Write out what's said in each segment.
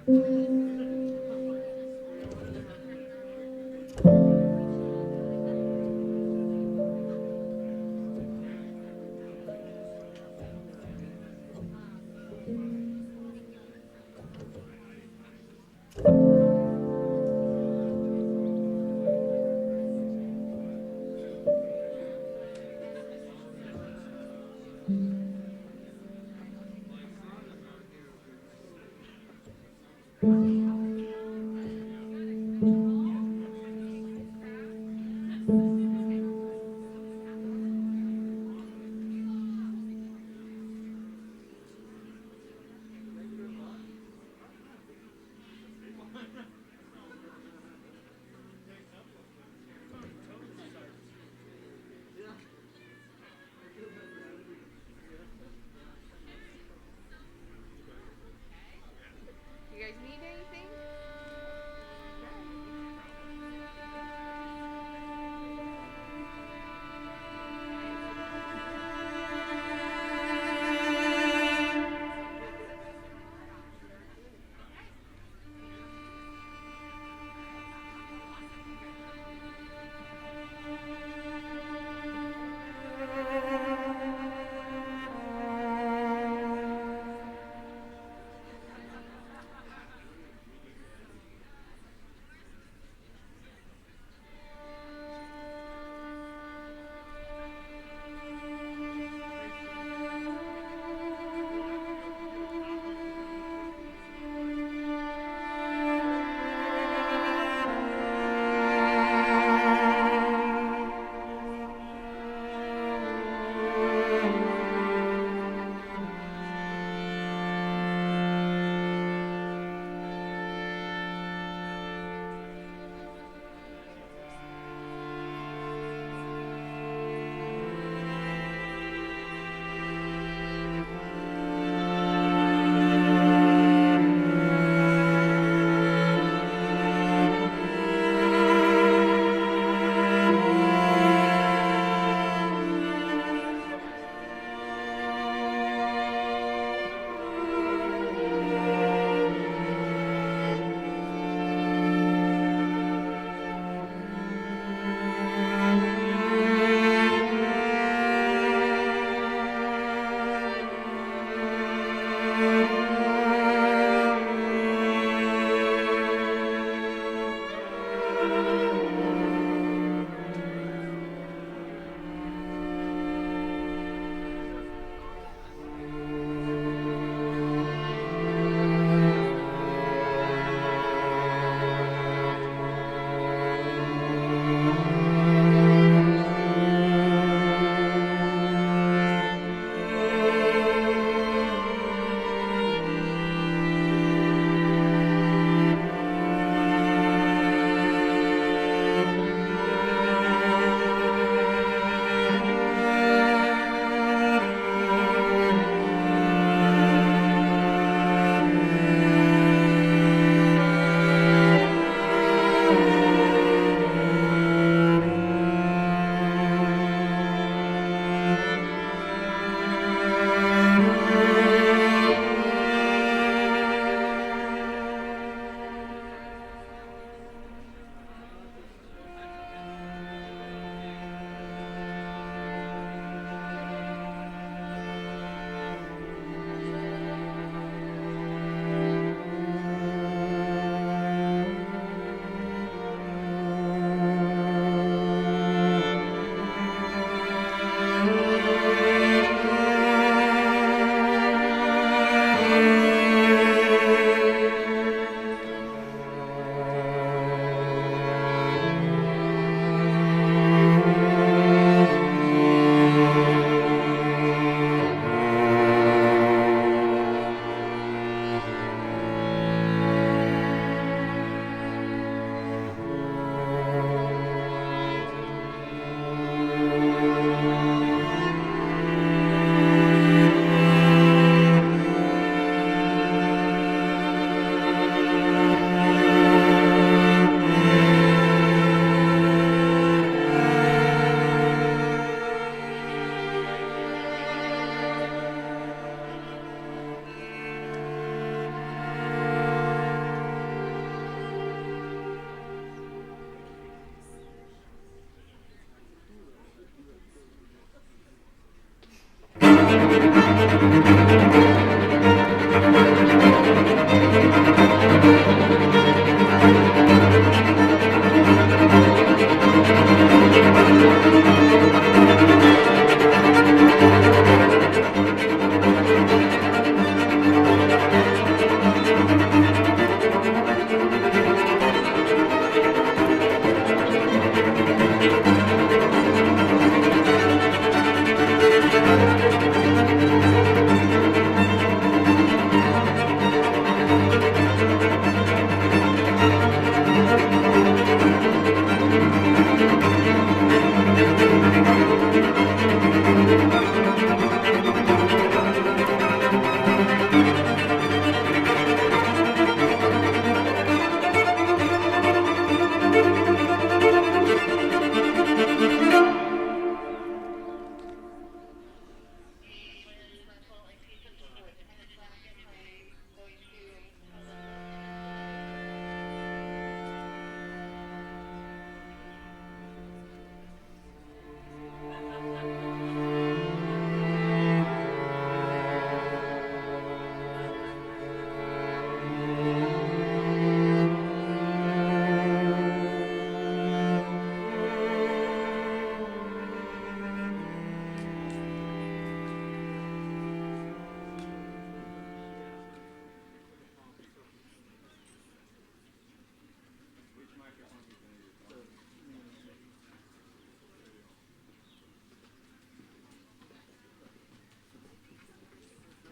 You guys need anything?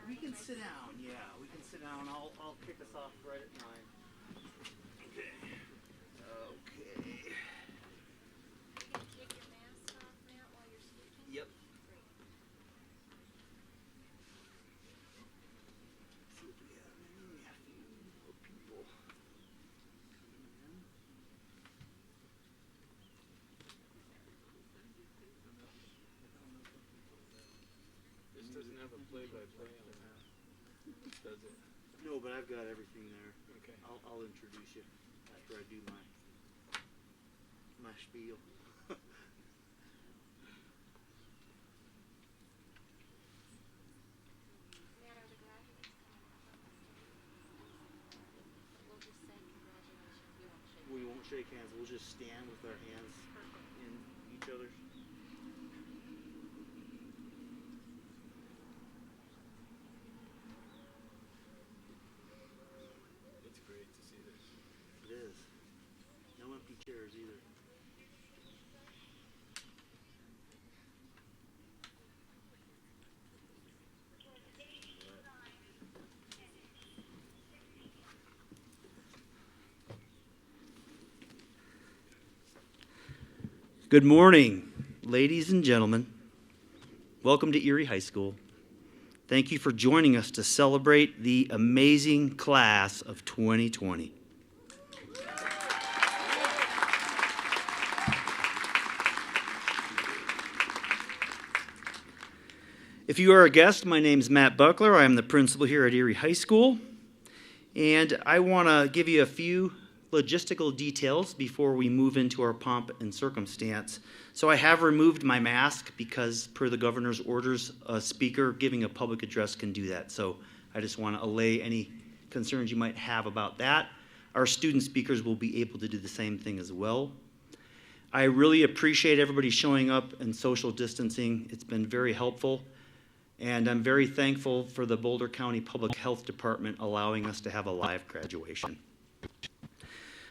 We can sit down, yeah, we can sit down. I'll kick us off right at 9. Okay. Okay. Take your mask off, Matt, while you're speaking? Yep. Great. See if we have a few more people. This doesn't have a play-by-play on it, does it? No, but I've got everything there. Okay. I'll introduce you after I do my spiel. Matt, are the graduates coming up on the stage? We'll just say congratulations. We won't shake We won't shake hands. We'll just stand with our hands in each other's. It's great to see this. It is. No empty chairs either. Good morning, ladies and gentlemen. Welcome to Erie High School. Thank you for joining us to celebrate the amazing class of 2020. If you are a guest, my name is Matt Buckler. I am the principal here at Erie High School. And I want to give you a few logistical details before we move into our pomp and circumstance. So I have removed my mask because per the governor's orders, a speaker giving a public address can do that. So I just want to allay any concerns you might have about that. Our student speakers will be able to do the same thing as well. I really appreciate everybody showing up and social distancing. It's been very helpful. And I'm very thankful for the Boulder County Public Health Department allowing us to have a live graduation.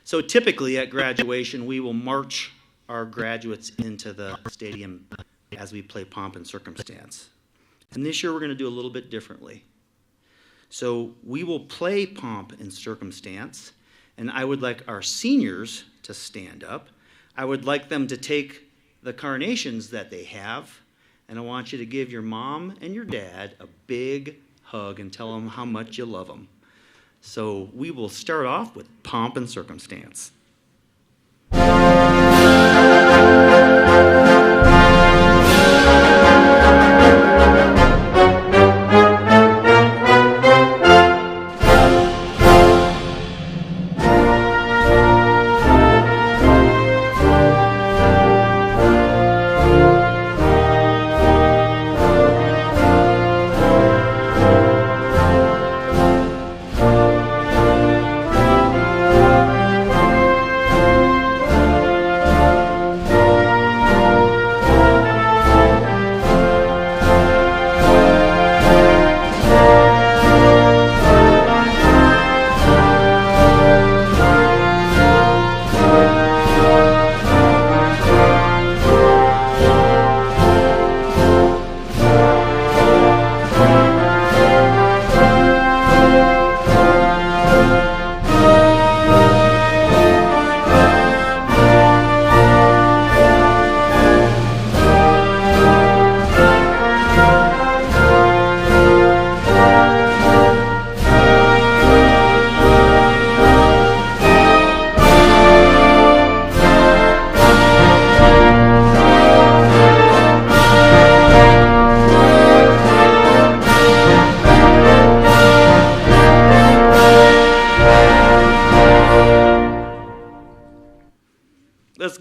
So typically at graduation, we will march our graduates into the stadium as we play pomp and circumstance. And this year we're going to do a little bit differently. So we will play pomp and circumstance, and I would like our seniors to stand up. I would like them to take the carnations that they have, and I want you to give your mom and your dad a big hug and tell them how much you love them. So we will start off with pomp and circumstance.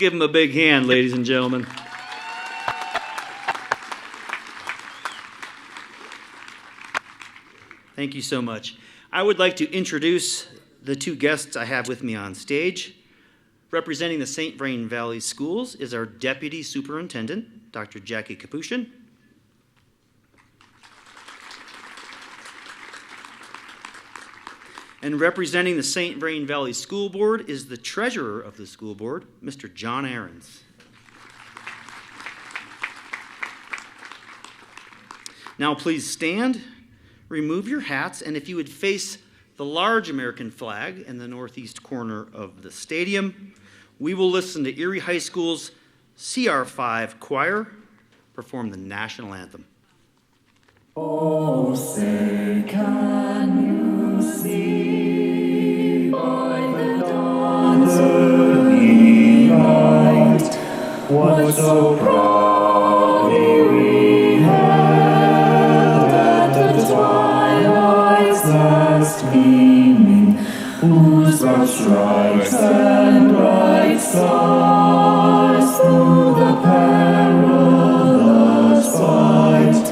give them a big hand, ladies and gentlemen. Thank you so much. I would like to introduce the two guests I have with me on stage. Representing the St. Vrain Valley Schools is our Deputy Superintendent, Dr. Jackie Kapushin. And representing the St. Vrain Valley School Board is the Treasurer of the School Board, Mr. John Ahrens. Now please stand, remove your hats, and if you would face the large American flag in the northeast corner of the stadium, we will listen to Erie High School's CR5 choir perform the national anthem. Oh, say, can you see by the dawn's early light what so proudly we hailed at the twilight's last gleaming, whose broad stripes and bright stars through the perilous fight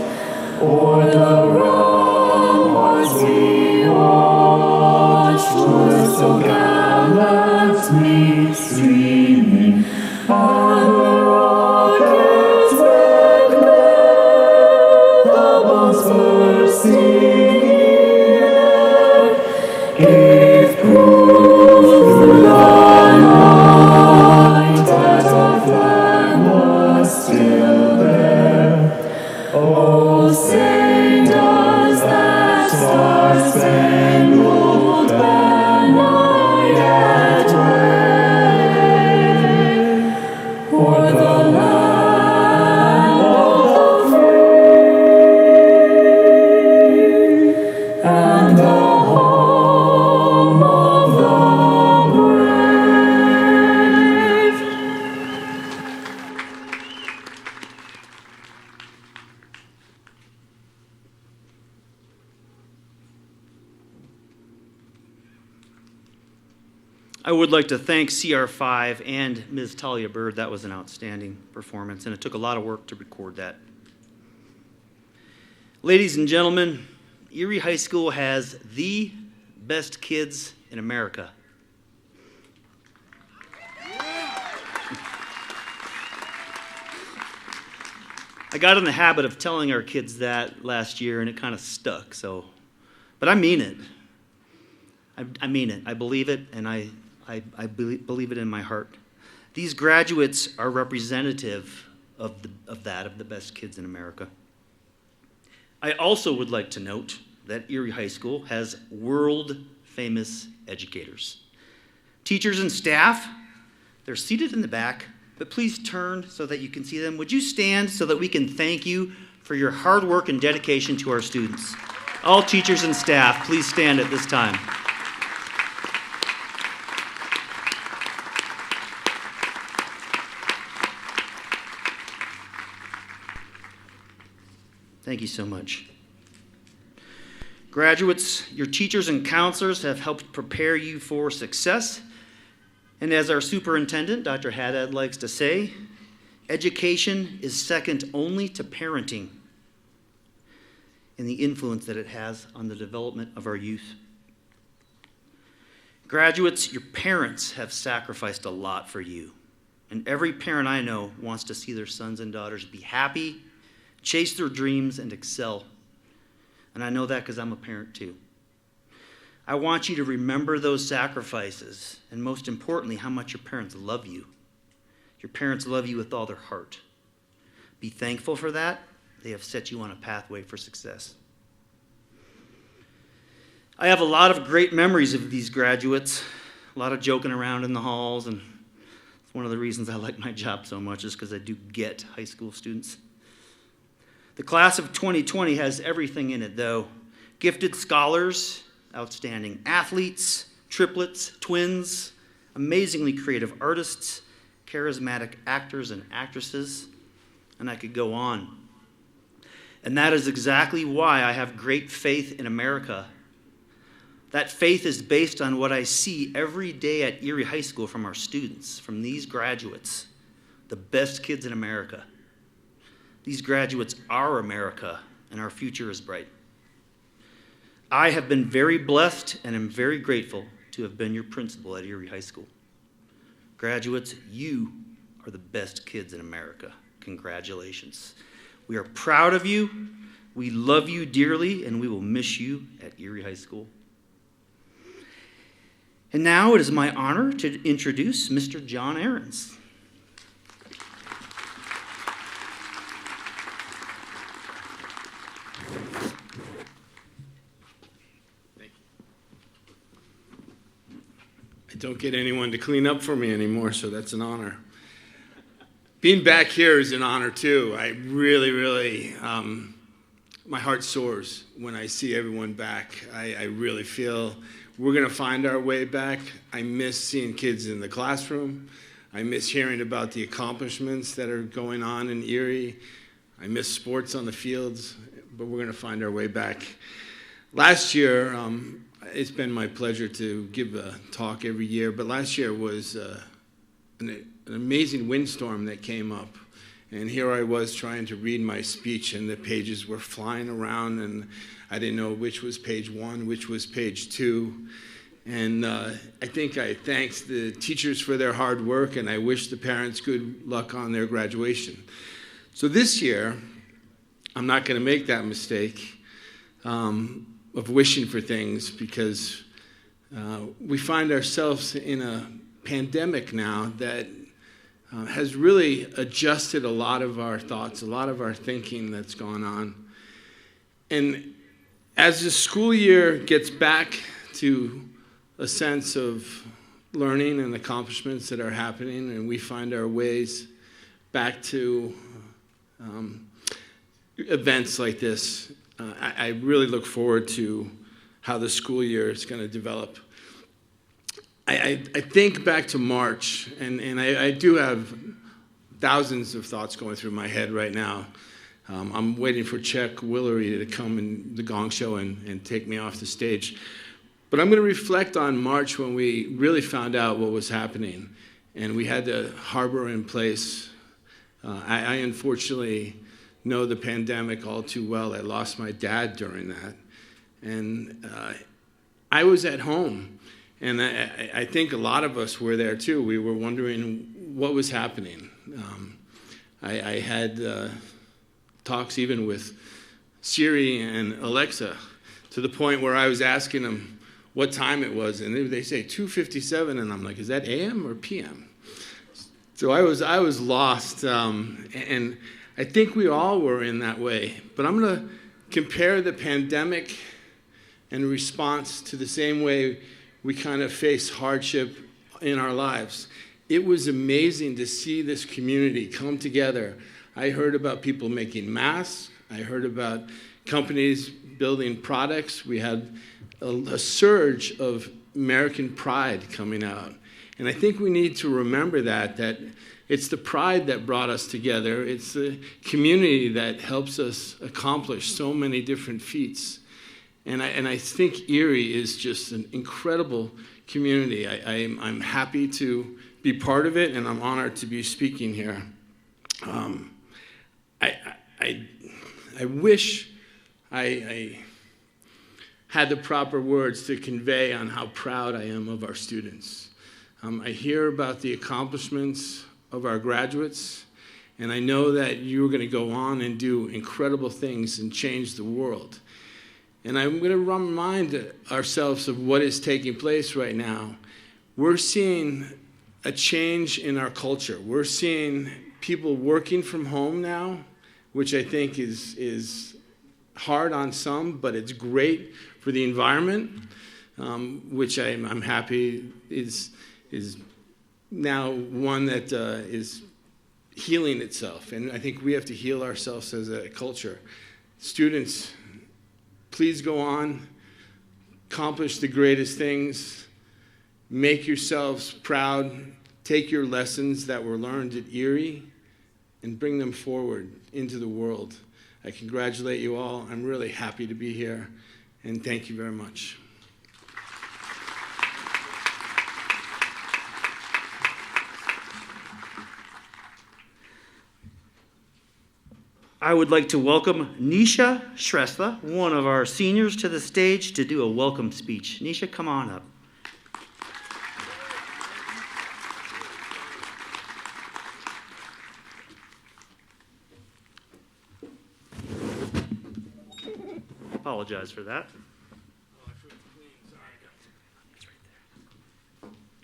o'er the ramparts we watched were so gallantly streaming, and the rockets red glare, the bombs bursting in air, gave proof through the night that our flag was still there. Oh, say does that star-spangled banner yet wave for the land of the free and the home of the brave? I would like to thank CR5 and Ms. Talia Bird. That was an outstanding performance, and it took a lot of work to record that. Ladies and gentlemen, Erie High School has the best kids in America. I got in the habit of telling our kids that last year, and it kind of stuck. But I mean it. I mean it. I believe it, and I believe it in my heart. These graduates are representative of the best kids in America. I also would like to note that Erie High School has world-famous educators. Teachers and staff, they're seated in the back, but please turn so that you can see them. Would you stand so that we can thank you for your hard work and dedication to our students? All teachers and staff, please stand at this time. Thank you so much. Graduates, your teachers and counselors have helped prepare you for success. And as our superintendent, Dr. Haddad, likes to say, education is second only to parenting in the influence that it has on the development of our youth. Graduates, your parents have sacrificed a lot for you. And every parent I know wants to see their sons and daughters be happy, chase their dreams, and excel. And I know that because I'm a parent too. I want you to remember those sacrifices, and most importantly, how much your parents love you. Your parents love you with all their heart. Be thankful for that. They have set you on a pathway for success. I have a lot of great memories of these graduates, a lot of joking around in the halls, and it's one of the reasons I like my job so much is because I do get high school students. The class of 2020 has everything in it, though. Gifted scholars, outstanding athletes, triplets, twins, amazingly creative artists, charismatic actors and actresses, and I could go on. And that is exactly why I have great faith in America. That faith is based on what I see every day at Erie High School from our students, from these graduates, the best kids in America. These graduates are America, and our future is bright. I have been very blessed and am very grateful to have been your principal at Erie High School. Graduates, you are the best kids in America. Congratulations. We are proud of you. We love you dearly, and we will miss you at Erie High School. And now it is my honor to introduce Mr. John Ahrens. I don't get anyone to clean up for me anymore, so that's an honor. Being back here is an honor, too. I really, my heart soars when I see everyone back. I really feel we're going to find our way back. I miss seeing kids in the classroom. I miss hearing about the accomplishments that are going on in Erie. I miss sports on the fields, but we're going to find our way back. Last year, it's been my pleasure to give a talk every year, but last year was an amazing windstorm that came up. And here I was trying to read my speech, and the pages were flying around, and I didn't know which was page 1, which was page 2. And I think I thanked the teachers for their hard work, and I wish the parents good luck on their graduation. So this year, I'm not going to make that mistake of wishing for things, because we find ourselves in a pandemic now that has really adjusted a lot of our thoughts, a lot of our thinking that's gone on. And as the school year gets back to a sense of learning and accomplishments that are happening, and we find our ways back to events like this, I really look forward to how the school year is going to develop. I think back to March, and I do have thousands of thoughts going through my head right now. I'm waiting for Chuck Willery to come in the Gong Show and take me off the stage. But I'm going to reflect on March when we really found out what was happening, and we had the harbor in place. I unfortunately know the pandemic all too well. I lost my dad during that. And I was at home, and I think a lot of us were there too. We were wondering what was happening. I had talks even with Siri and Alexa, to the point where I was asking them what time it was, and they say 2:57, and I'm like, is that AM or PM? So I was lost, and I think we all were in that way. But I'm going to compare the pandemic and response to the same way we kind of face hardship in our lives. It was amazing to see this community come together. I heard about people making masks. I heard about companies building products. We had a surge of American pride coming out. And I think we need to remember that it's the pride that brought us together. It's the community that helps us accomplish so many different feats. And I think Erie is just an incredible community. I'm happy to be part of it, and I'm honored to be speaking here. I wish I had the proper words to convey on how proud I am of our students. I hear about the accomplishments of our graduates, and I know that you're going to go on and do incredible things and change the world. And I'm going to remind ourselves of what is taking place right now. We're seeing a change in our culture. We're seeing people working from home now, which I think is hard on some, but it's great for the environment, which I'm happy is now one that is healing itself. And I think we have to heal ourselves as a culture. Students, please go on, accomplish the greatest things, make yourselves proud, take your lessons that were learned at Erie and bring them forward into the world. I congratulate you all. I'm really happy to be here, and thank you very much. I would like to welcome Nisha Shrestha, one of our seniors, to the stage to do a welcome speech. Nisha, come on up. Apologize for that.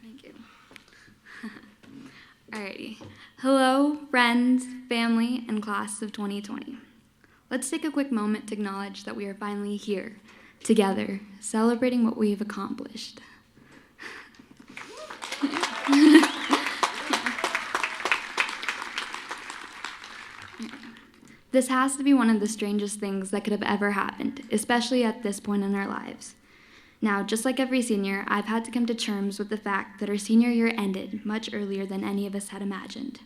Thank you. Alrighty. Hello, friends, family, and class of 2020. Let's take a quick moment to acknowledge that we are finally here, together, celebrating what we have accomplished. This has to be one of the strangest things that could have ever happened, especially at this point in our lives. Now, just like every senior, I've had to come to terms with the fact that our senior year ended much earlier than any of us had imagined.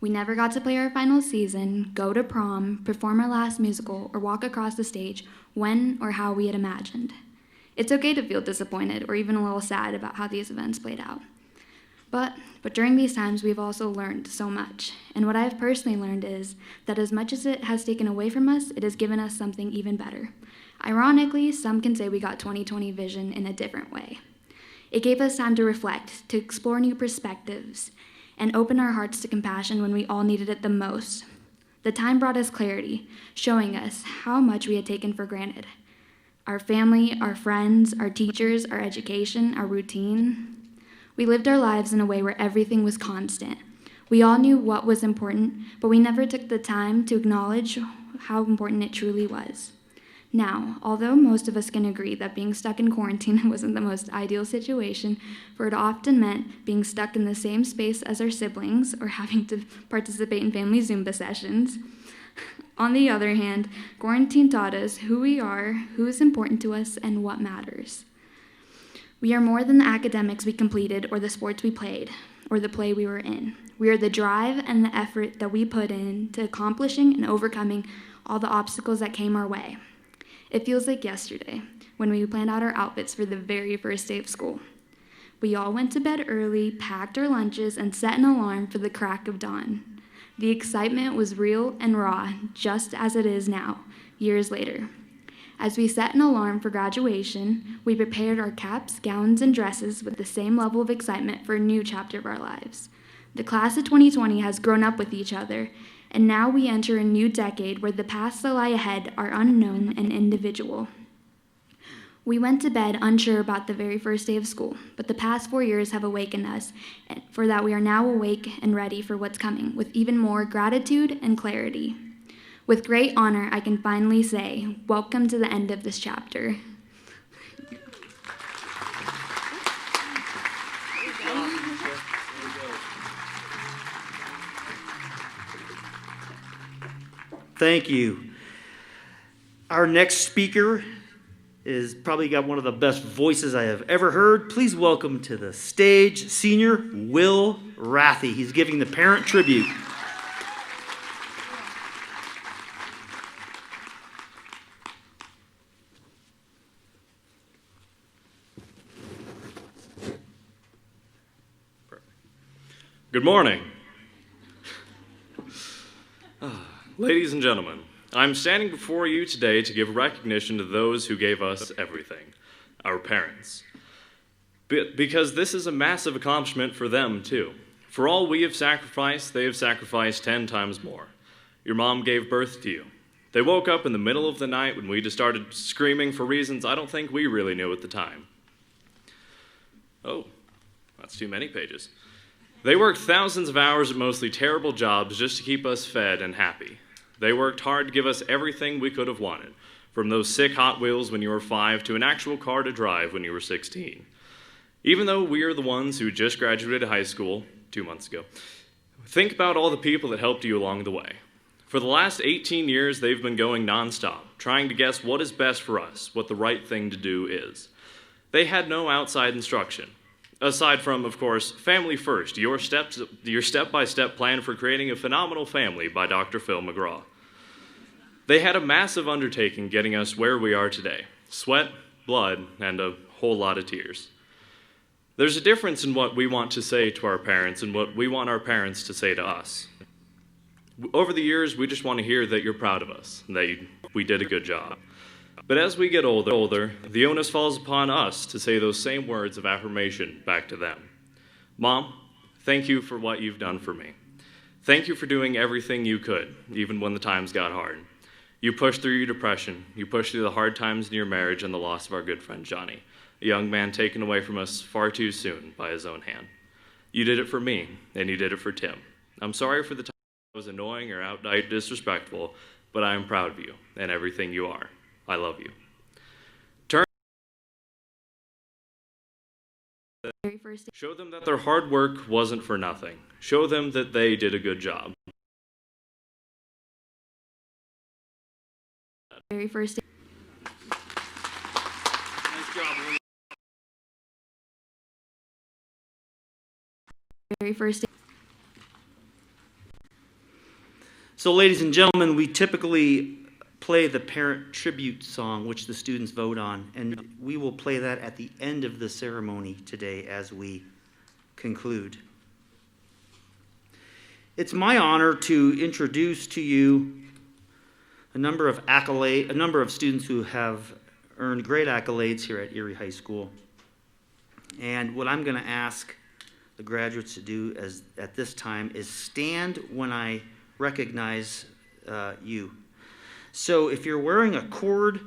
We never got to play our final season, go to prom, perform our last musical, or walk across the stage when or how we had imagined. It's okay to feel disappointed or even a little sad about how these events played out. But during these times, we've also learned so much. And what I've personally learned is that as much as it has taken away from us, it has given us something even better. Ironically, some can say we got 2020 vision in a different way. It gave us time to reflect, to explore new perspectives, and open our hearts to compassion when we all needed it the most. The time brought us clarity, showing us how much we had taken for granted. Our family, our friends, our teachers, our education, our routine. We lived our lives in a way where everything was constant. We all knew what was important, but we never took the time to acknowledge how important it truly was. Now, although most of us can agree that being stuck in quarantine wasn't the most ideal situation, for it often meant being stuck in the same space as our siblings or having to participate in family Zumba sessions. On the other hand, quarantine taught us who we are, who is important to us, and what matters. We are more than the academics we completed or the sports we played or the play we were in. We are the drive and the effort that we put in to accomplishing and overcoming all the obstacles that came our way. It feels like yesterday when we planned out our outfits for the very first day of school. We all went to bed early, packed our lunches, and set an alarm for the crack of dawn. The excitement was real and raw, just as it is now, years later. As we set an alarm for graduation, we prepared our caps, gowns, and dresses with the same level of excitement for a new chapter of our lives. The class of 2020 has grown up with each other, and now we enter a new decade where the paths that lie ahead are unknown and individual. We went to bed unsure about the very first day of school, but the past 4 years have awakened us, and for that we are now awake and ready for what's coming, with even more gratitude and clarity. With great honor, I can finally say, welcome to the end of this chapter. Thank you. Our next speaker is probably got one of the best voices I have ever heard. Please welcome to the stage senior Will Rathie. He's giving the parent tribute. Good morning. Ladies and gentlemen, I'm standing before you today to give recognition to those who gave us everything, our parents. Because this is a massive accomplishment for them, too. For all we have sacrificed, they have sacrificed 10 times more. Your mom gave birth to you. They woke up in the middle of the night when we just started screaming for reasons I don't think we really knew at the time. Oh, that's too many pages. They worked thousands of hours at mostly terrible jobs just to keep us fed and happy. They worked hard to give us everything we could have wanted, from those sick Hot Wheels when you were 5 to an actual car to drive when you were 16. Even though we are the ones who just graduated high school 2 months ago, think about all the people that helped you along the way. For the last 18 years, they've been going nonstop, trying to guess what is best for us, what the right thing to do is. They had no outside instruction. Aside from, of course, Family First, your step-by-step plan for creating a phenomenal family by Dr. Phil McGraw. They had a massive undertaking getting us where we are today. Sweat, blood, and a whole lot of tears. There's a difference in what we want to say to our parents and what we want our parents to say to us. Over the years, we just want to hear that you're proud of us, and that we did a good job. But as we get older, the onus falls upon us to say those same words of affirmation back to them. Mom, thank you for what you've done for me. Thank you for doing everything you could, even when the times got hard. You pushed through your depression. You pushed through the hard times in your marriage and the loss of our good friend Johnny, a young man taken away from us far too soon by his own hand. You did it for me, and you did it for Tim. I'm sorry for the time I was annoying or outright disrespectful, but I am proud of you and everything you are. I love you. Very first Show them that their hard work wasn't for nothing. Show them that they did a good job. very first very first So, ladies and gentlemen, we typically play the parent tribute song, which the students vote on, and we will play that at the end of the ceremony today as we conclude. It's my honor to introduce to you a number of students who have earned great accolades here at Erie High School. And what I'm going to ask the graduates to do at this time is stand when I recognize you. So if you're wearing a cord,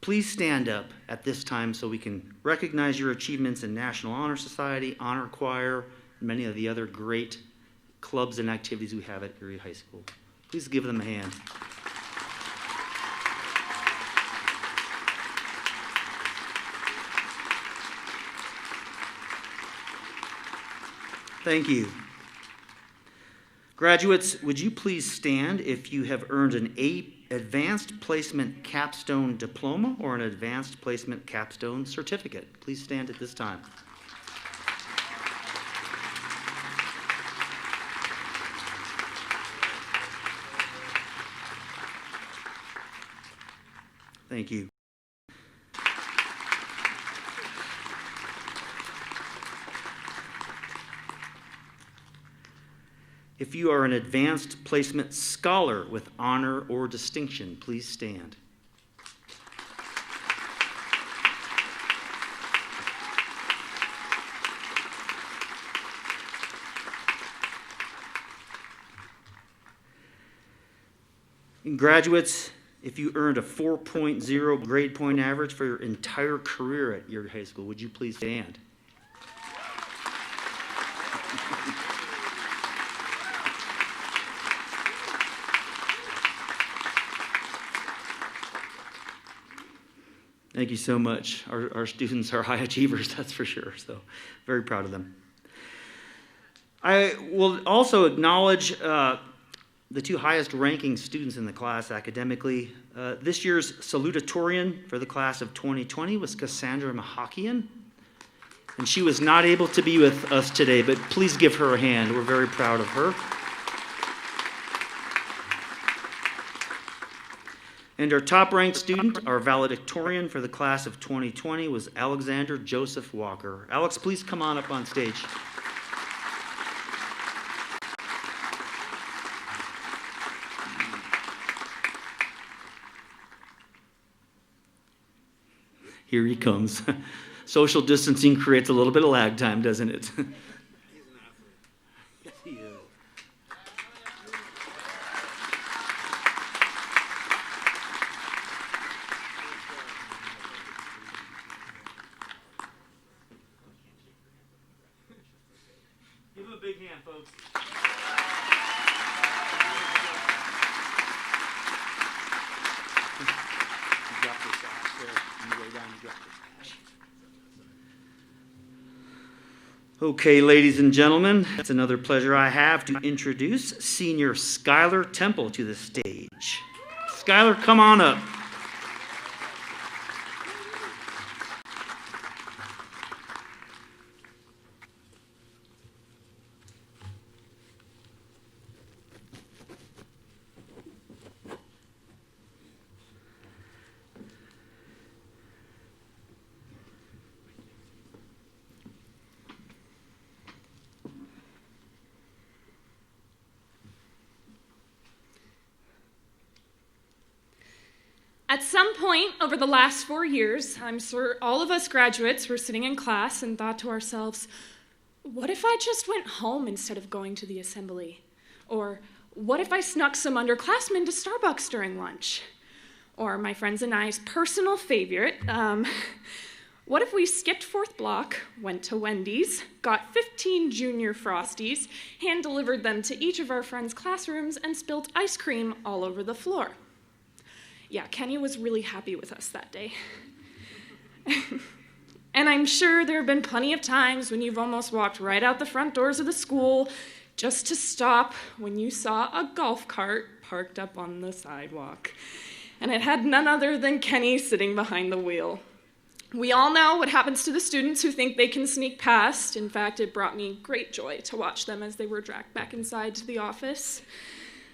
please stand up at this time so we can recognize your achievements in National Honor Society, Honor Choir, and many of the other great clubs and activities we have at Erie High School. Please give them a hand. Thank you. Graduates, would you please stand if you have earned an Advanced Placement Capstone Diploma or an Advanced Placement Capstone Certificate? Please stand at this time. Thank you. If you are an Advanced Placement Scholar with honor or distinction, please stand. And graduates, if you earned a 4.0 grade point average for your entire career at Erie High School, would you please stand? Thank you so much. Our students are high achievers, that's for sure, so very proud of them. I will also acknowledge the two highest ranking students in the class academically. This year's salutatorian for the class of 2020 was Cassandra Mahakian, and she was not able to be with us today, but please give her a hand. We're very proud of her. And our top-ranked student, our valedictorian for the class of 2020, was Alexander Joseph Walker. Alex, please come on up on stage. Here he comes. Social distancing creates a little bit of lag time, doesn't it? Yes, he is. Give him a big hand, folks. You drop this off there. On the way down, you drop this. Okay, ladies and gentlemen, it's another pleasure I have to introduce Senior Skylar Temple to the stage. Skylar, come on up. At some point over the last 4 years, I'm sure all of us graduates were sitting in class and thought to ourselves, what if I just went home instead of going to the assembly? Or what if I snuck some underclassmen to Starbucks during lunch? Or my friends and I's personal favorite, what if we skipped fourth block, went to Wendy's, got 15 Junior Frosties, hand-delivered them to each of our friends' classrooms, and spilled ice cream all over the floor? Yeah, Kenny was really happy with us that day. And I'm sure there have been plenty of times when you've almost walked right out the front doors of the school just to stop when you saw a golf cart parked up on the sidewalk. And it had none other than Kenny sitting behind the wheel. We all know what happens to the students who think they can sneak past. In fact, it brought me great joy to watch them as they were dragged back inside to the office.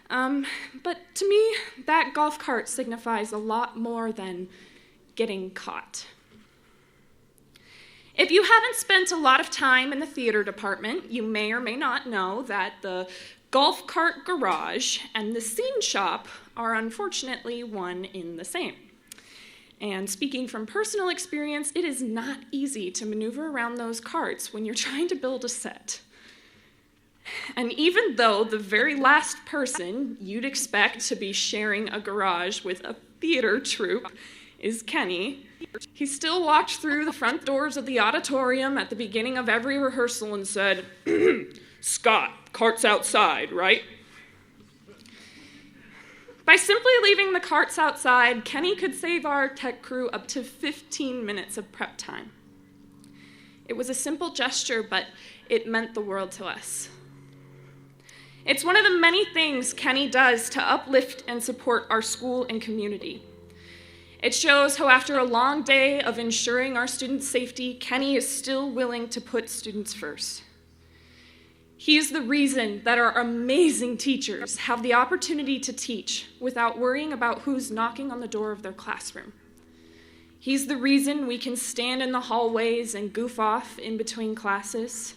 But to me, that golf cart signifies a lot more than getting caught. If you haven't spent a lot of time in the theater department, you may or may not know that the golf cart garage and the scene shop are unfortunately one in the same. And speaking from personal experience, it is not easy to maneuver around those carts when you're trying to build a set. And even though the very last person you'd expect to be sharing a garage with a theater troupe is Kenny, he still walked through the front doors of the auditorium at the beginning of every rehearsal and said, "Scott, cart's outside, right?" By simply leaving the carts outside, Kenny could save our tech crew up to 15 minutes of prep time. It was a simple gesture, but it meant the world to us. It's one of the many things Kenny does to uplift and support our school and community. It shows how after a long day of ensuring our students' safety, Kenny is still willing to put students first. He is the reason that our amazing teachers have the opportunity to teach without worrying about who's knocking on the door of their classroom. He's the reason we can stand in the hallways and goof off in between classes.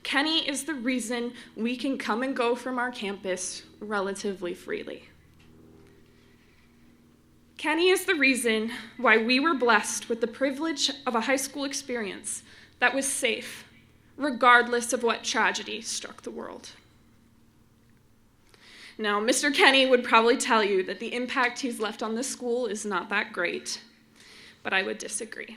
Kenny is the reason we can come and go from our campus relatively freely. Kenny is the reason why we were blessed with the privilege of a high school experience that was safe, regardless of what tragedy struck the world. Now, Mr. Kenny would probably tell you that the impact he's left on this school is not that great, but I would disagree.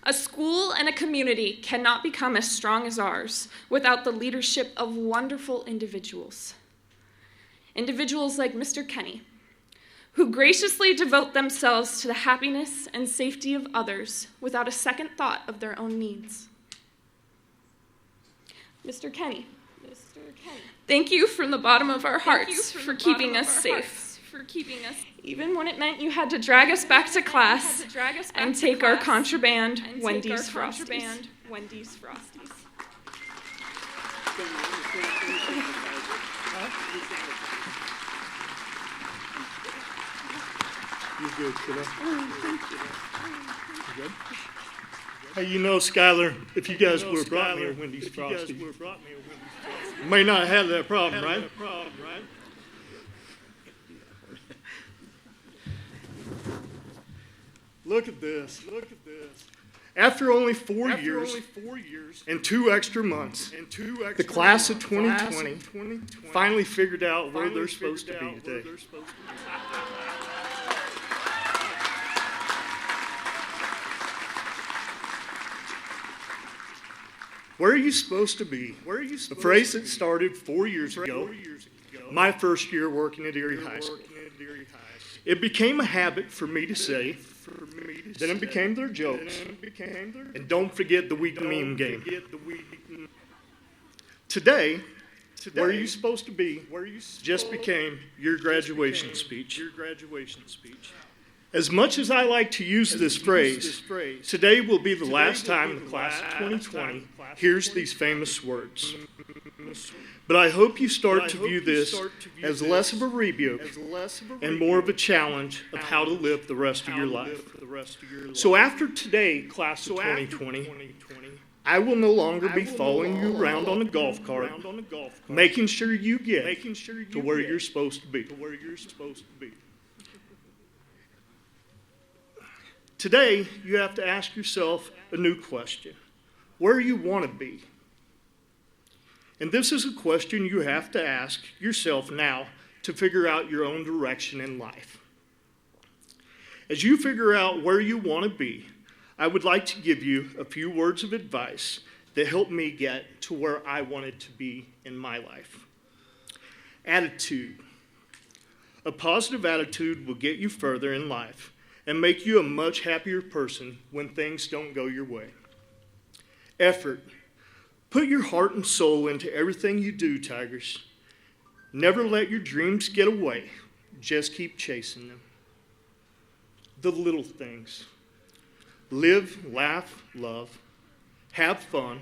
A school and a community cannot become as strong as ours without the leadership of wonderful individuals. Individuals like Mr. Kenny, who graciously devote themselves to the happiness and safety of others without a second thought of their own needs. Mr. Kenny, thank you from the bottom of our hearts for keeping us safe. Even when it meant you had to drag us back to class and take our contraband Wendy's Frosties. You're good, kiddo. Thank you. You good? Hey, you know, Skylar, if you guys would have brought me a Wendy's Frosty, you may not have that problem, right? Look at this. After only 4 years and 2 extra months, the class of 2020 finally figured out where they're supposed to be today. Where are you supposed to be? A phrase that started 4 years ago, my first year working at Erie High School. It became a habit for me to say, then it became their jokes, and don't forget the week meme game. Today, where are you supposed to be just became your graduation speech. As much as I like to use this phrase, today will be the last time the class of 2020 hears these famous words. But I hope you start to view this as less of a rebuke and more of a challenge of how to live the rest of your life. So after today, class of 2020, I will no longer be following you around on a golf cart, making sure you get to where you're supposed to be. Today, you have to ask yourself a new question. Where you want to be? And this is a question you have to ask yourself now to figure out your own direction in life. As you figure out where you want to be, I would like to give you a few words of advice that helped me get to where I wanted to be in my life. Attitude. A positive attitude will get you further in life and make you a much happier person when things don't go your way. Effort. Put your heart and soul into everything you do, Tigers. Never let your dreams get away. Just keep chasing them. The little things. Live, laugh, love. Have fun.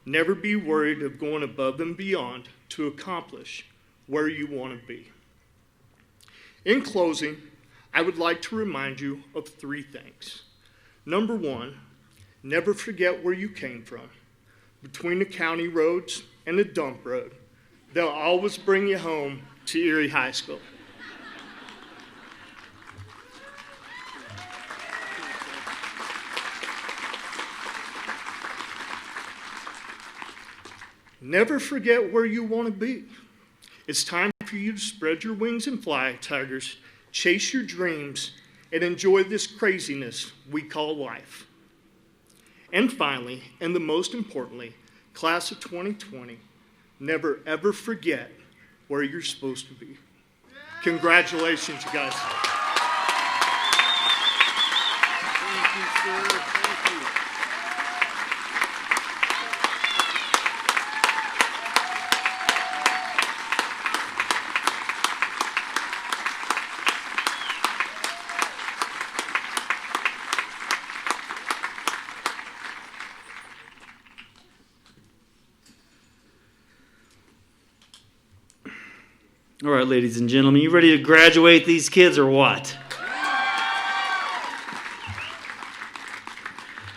Never be worried of going above and beyond to accomplish where you want to be. In closing, I would like to remind you of 3 things. Number 1, never forget where you came from. Between the county roads and the dump road, they'll always bring you home to Erie High School. Never forget where you want to be. It's time for you to spread your wings and fly, Tigers. Chase your dreams and enjoy this craziness we call life. And finally, and the most importantly, class of 2020, never ever forget where you're supposed to be. Congratulations, you guys. Thank you, sir. Thank you. All right, ladies and gentlemen, you ready to graduate these kids or what?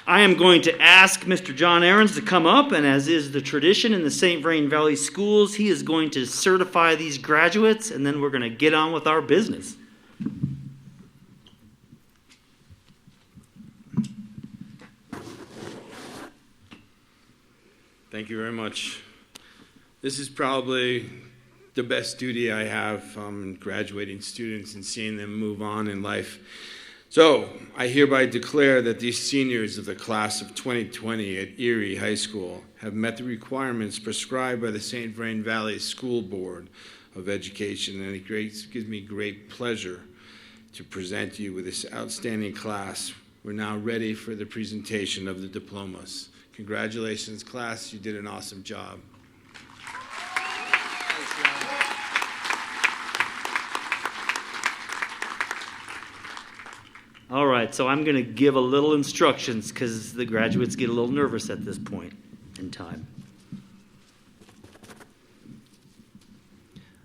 I am going to ask Mr. John Ahrens to come up, and as is the tradition in the St. Vrain Valley Schools, he is going to certify these graduates, and then we're going to get on with our business. Thank you very much. This is probably the best duty I have graduating students and seeing them move on in life. So I hereby declare that these seniors of the class of 2020 at Erie High School have met the requirements prescribed by the St. Vrain Valley School Board of Education, and it gives me great pleasure to present you with this outstanding class. We're now ready for the presentation of the diplomas. Congratulations, class. You did an awesome job. All right, so I'm going to give a little instructions because the graduates get a little nervous at this point in time.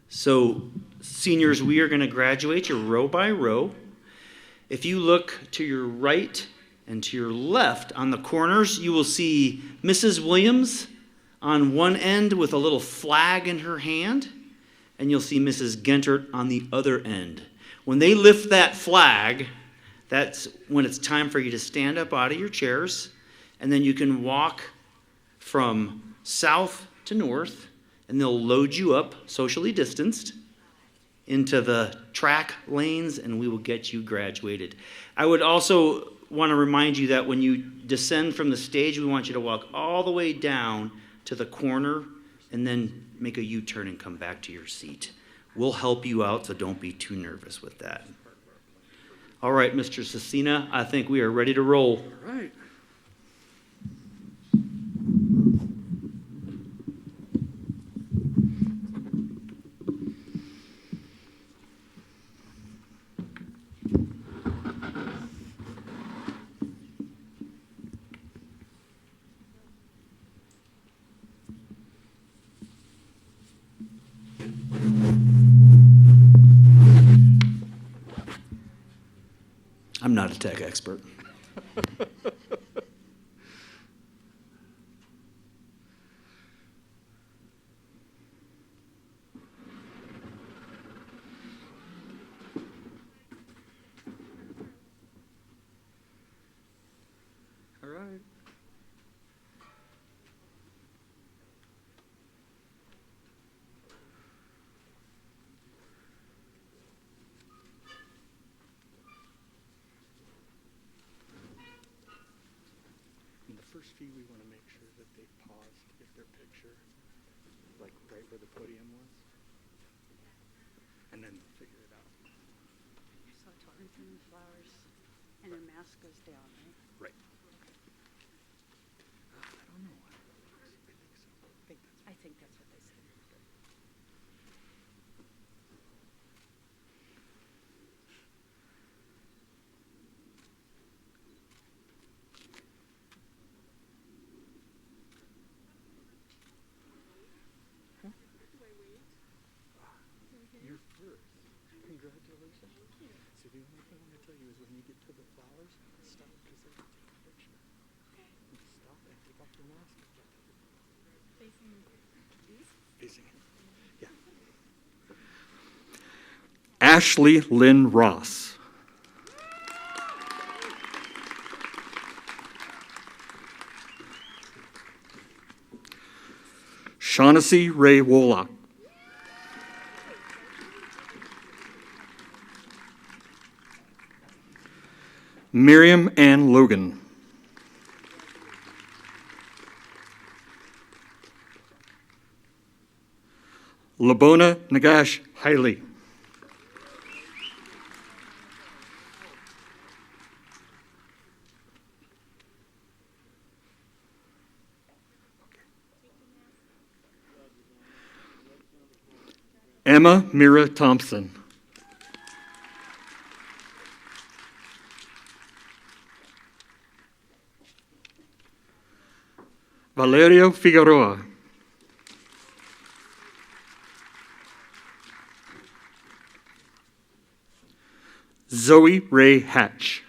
So, seniors, we are going to graduate you row by row. If you look to your right and to your left on the corners, you will see Mrs. Williams on one end with a little flag in her hand, and you'll see Mrs. Gentert on the other end. When they lift that flag, that's when it's time for you to stand up out of your chairs, and then you can walk from south to north, and they'll load you up, socially distanced, into the track lanes, and we will get you graduated. I would also want to remind you that when you descend from the stage, we want you to walk all the way down to the corner and then make a U-turn and come back to your seat. We'll help you out, so don't be too nervous with that. All right, Mr. Cecina, I think we are ready to roll. All right. I'm not a tech expert. All right. In the first few, we want to make sure that they pause to get their picture, like right where the podium was, and then they'll figure it out. So torn from the flowers, and her mask goes down, right? Right. I don't know. I think so. I think that's what they said. You're first. Congratulations. So the only thing I'm going to tell you is when you get to the flowers, stop because they're going to take a picture. And stop and take off your mask. Facing these? Facing him. Yeah. Ashley Lynn Ross. Shaughnessy Ray Wolock. Miriam Ann Logan. Labona Nagash Hailey. Emma Mira Thompson. Valerio Figueroa. Zoe Ray Hatch.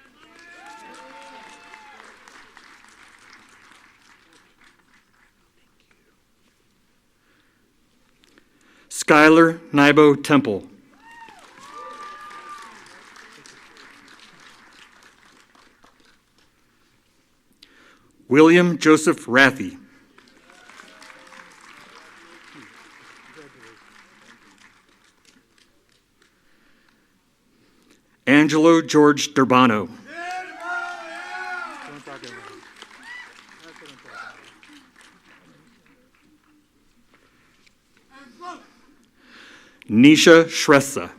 Skylar Nibo Temple. William Joseph Rathie. Angelo George Durbano. Nisha Shrestha.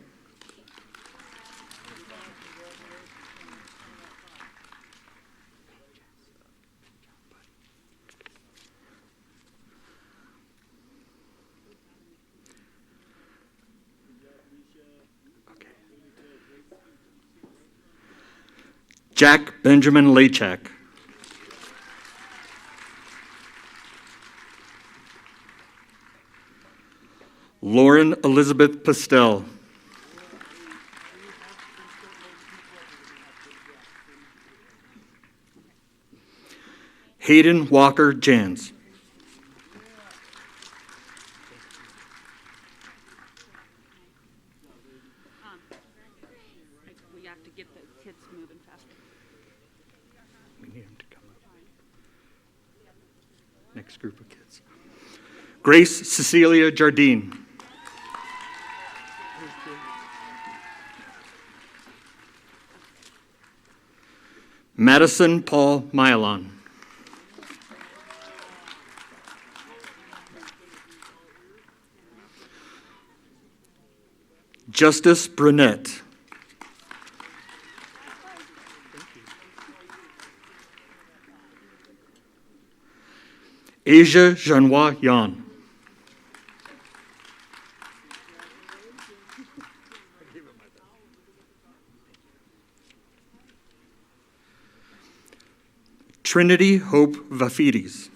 Jack Benjamin Lachak. Lauren Elizabeth Pastel. Hayden Walker Jans. We have to get the kids moving faster. We need him to come up. Next group of kids. Grace Cecilia Jardine. Madison Paul Myalon. Justice Brunette. Asia Janois Yan. Trinity Hope Vafidis.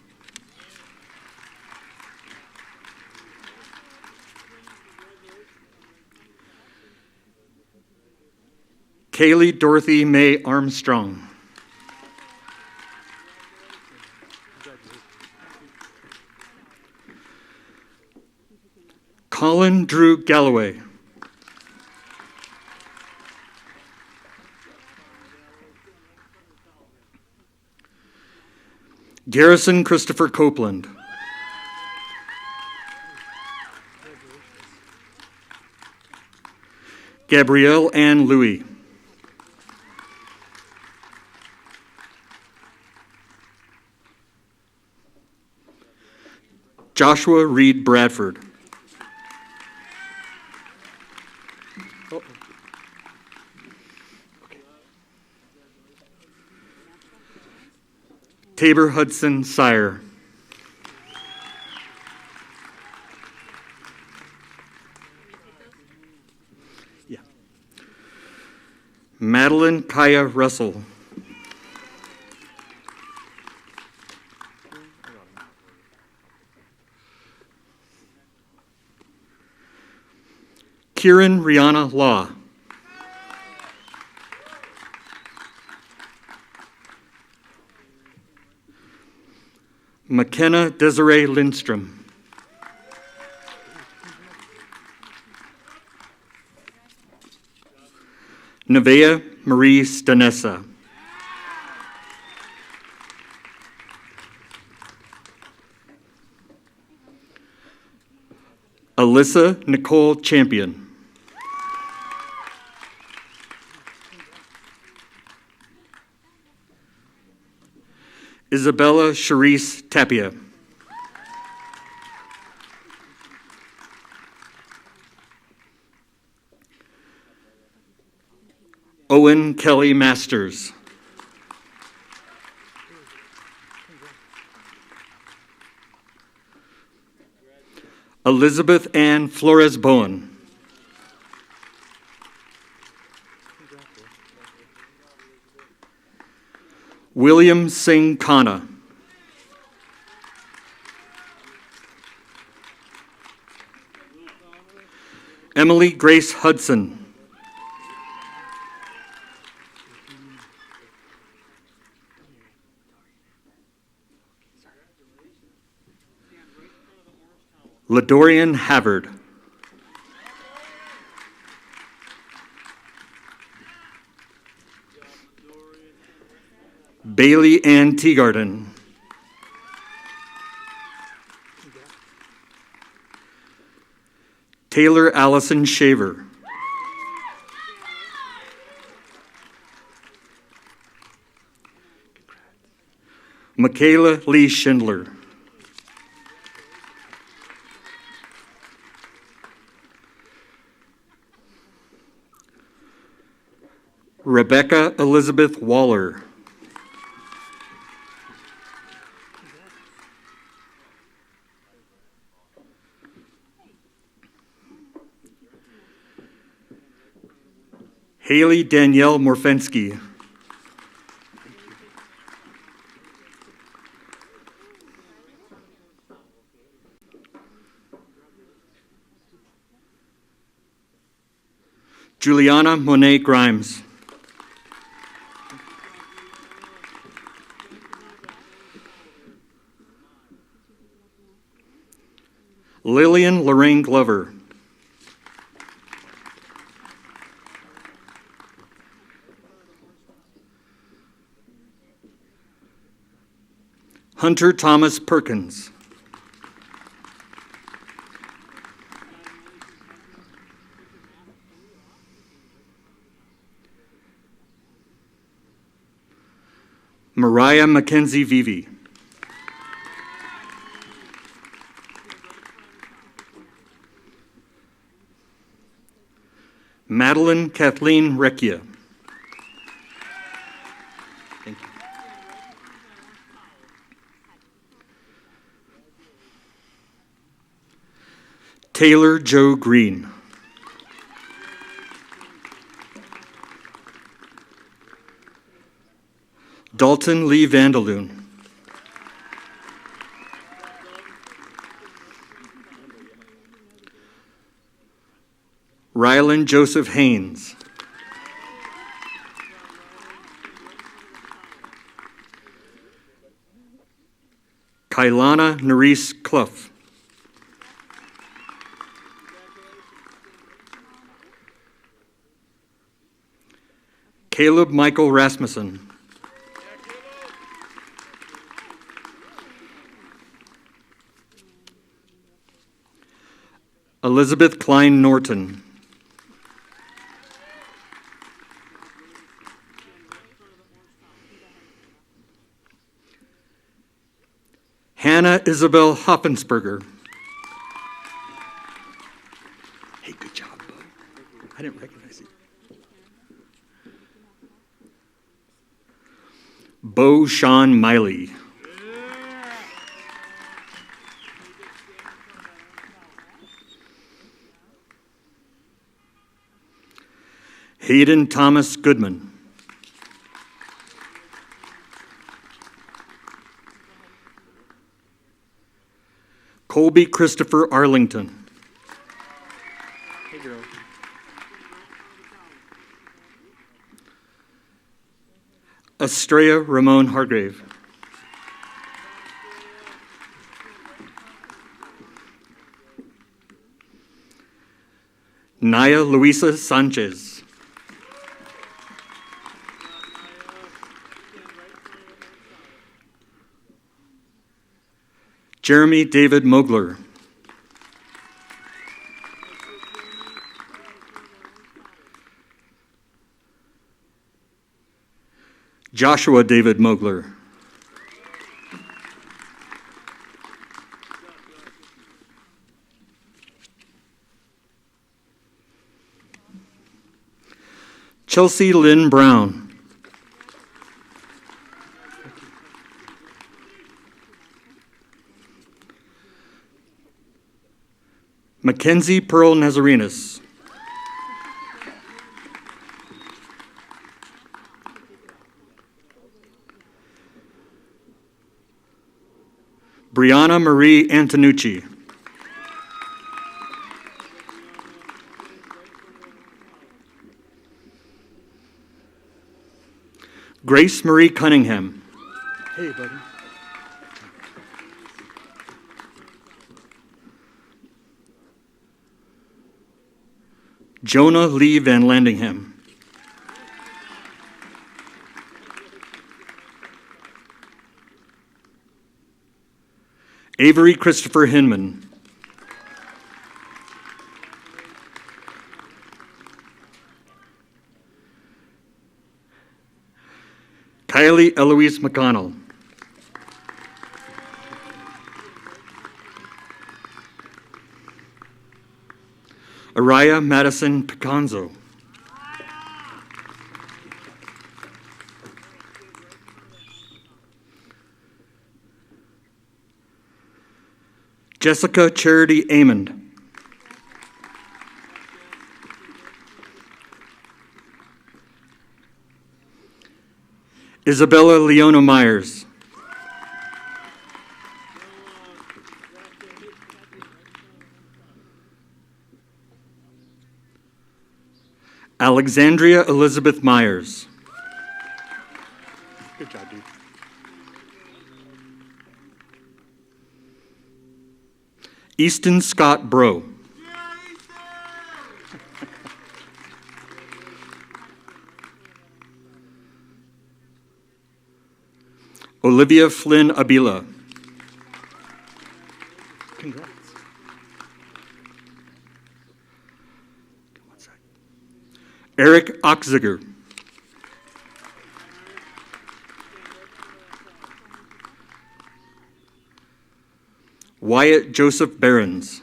Kaylee Dorothy May Armstrong. Colin Drew Galloway. Garrison Christopher Copeland. Gabrielle Ann Louie. Joshua Reed Bradford. Tabor Hudson Sire. Yeah. Madeline Kaya Russell. Kieran Rihanna Law. McKenna Desiree Lindstrom. Nevaeh Marie Stanessa. Alyssa Nicole Champion. Isabella Charisse Tapia. Owen Kelly Masters. Elizabeth Ann Flores Bowen. William Singh Khanna. Emily Grace Hudson. LaDorian Havard. Bailey Ann Teagarden. Taylor Allison Shaver. Michaela Lee Schindler. Rebecca Elizabeth Waller. Haley Danielle Morfensky. Juliana Monet Grimes. Lillian Lorraine Glover. Hunter Thomas Perkins. Mariah Mackenzie Vivi. Madeline Kathleen Recchia. Thank you. Taylor Joe Green. Dalton Lee Vandaloon. Rylan Joseph Haynes. Kailana Nerese Clough. Caleb Michael Rasmussen. Elizabeth Klein Norton. Hannah Isabel Hoppensberger. Hey, good job, Bo. I didn't recognize you. Bo Sean Miley. Hayden Thomas Goodman. Colby Christopher Arlington. Hey, girl. Estrella Ramon Hargrave. Naya Luisa Sanchez. Jeremy David Mogler. Joshua David Mogler. Chelsea Lynn Brown. Mackenzie Pearl Nazarenas. Brianna Marie Antonucci. Grace Marie Cunningham. Hey, buddy. Jonah Lee Van Landingham. Avery Christopher Hinman. Kylie Eloise McConnell. Araya Madison Picanzo. Jessica Charity Amond. Isabella Leona Myers. Alexandria Elizabeth Myers. Good job, dude. Easton Scott Bro. Olivia Flynn Abila. Congrats. Eric Oxiger. Wyatt Joseph Behrens.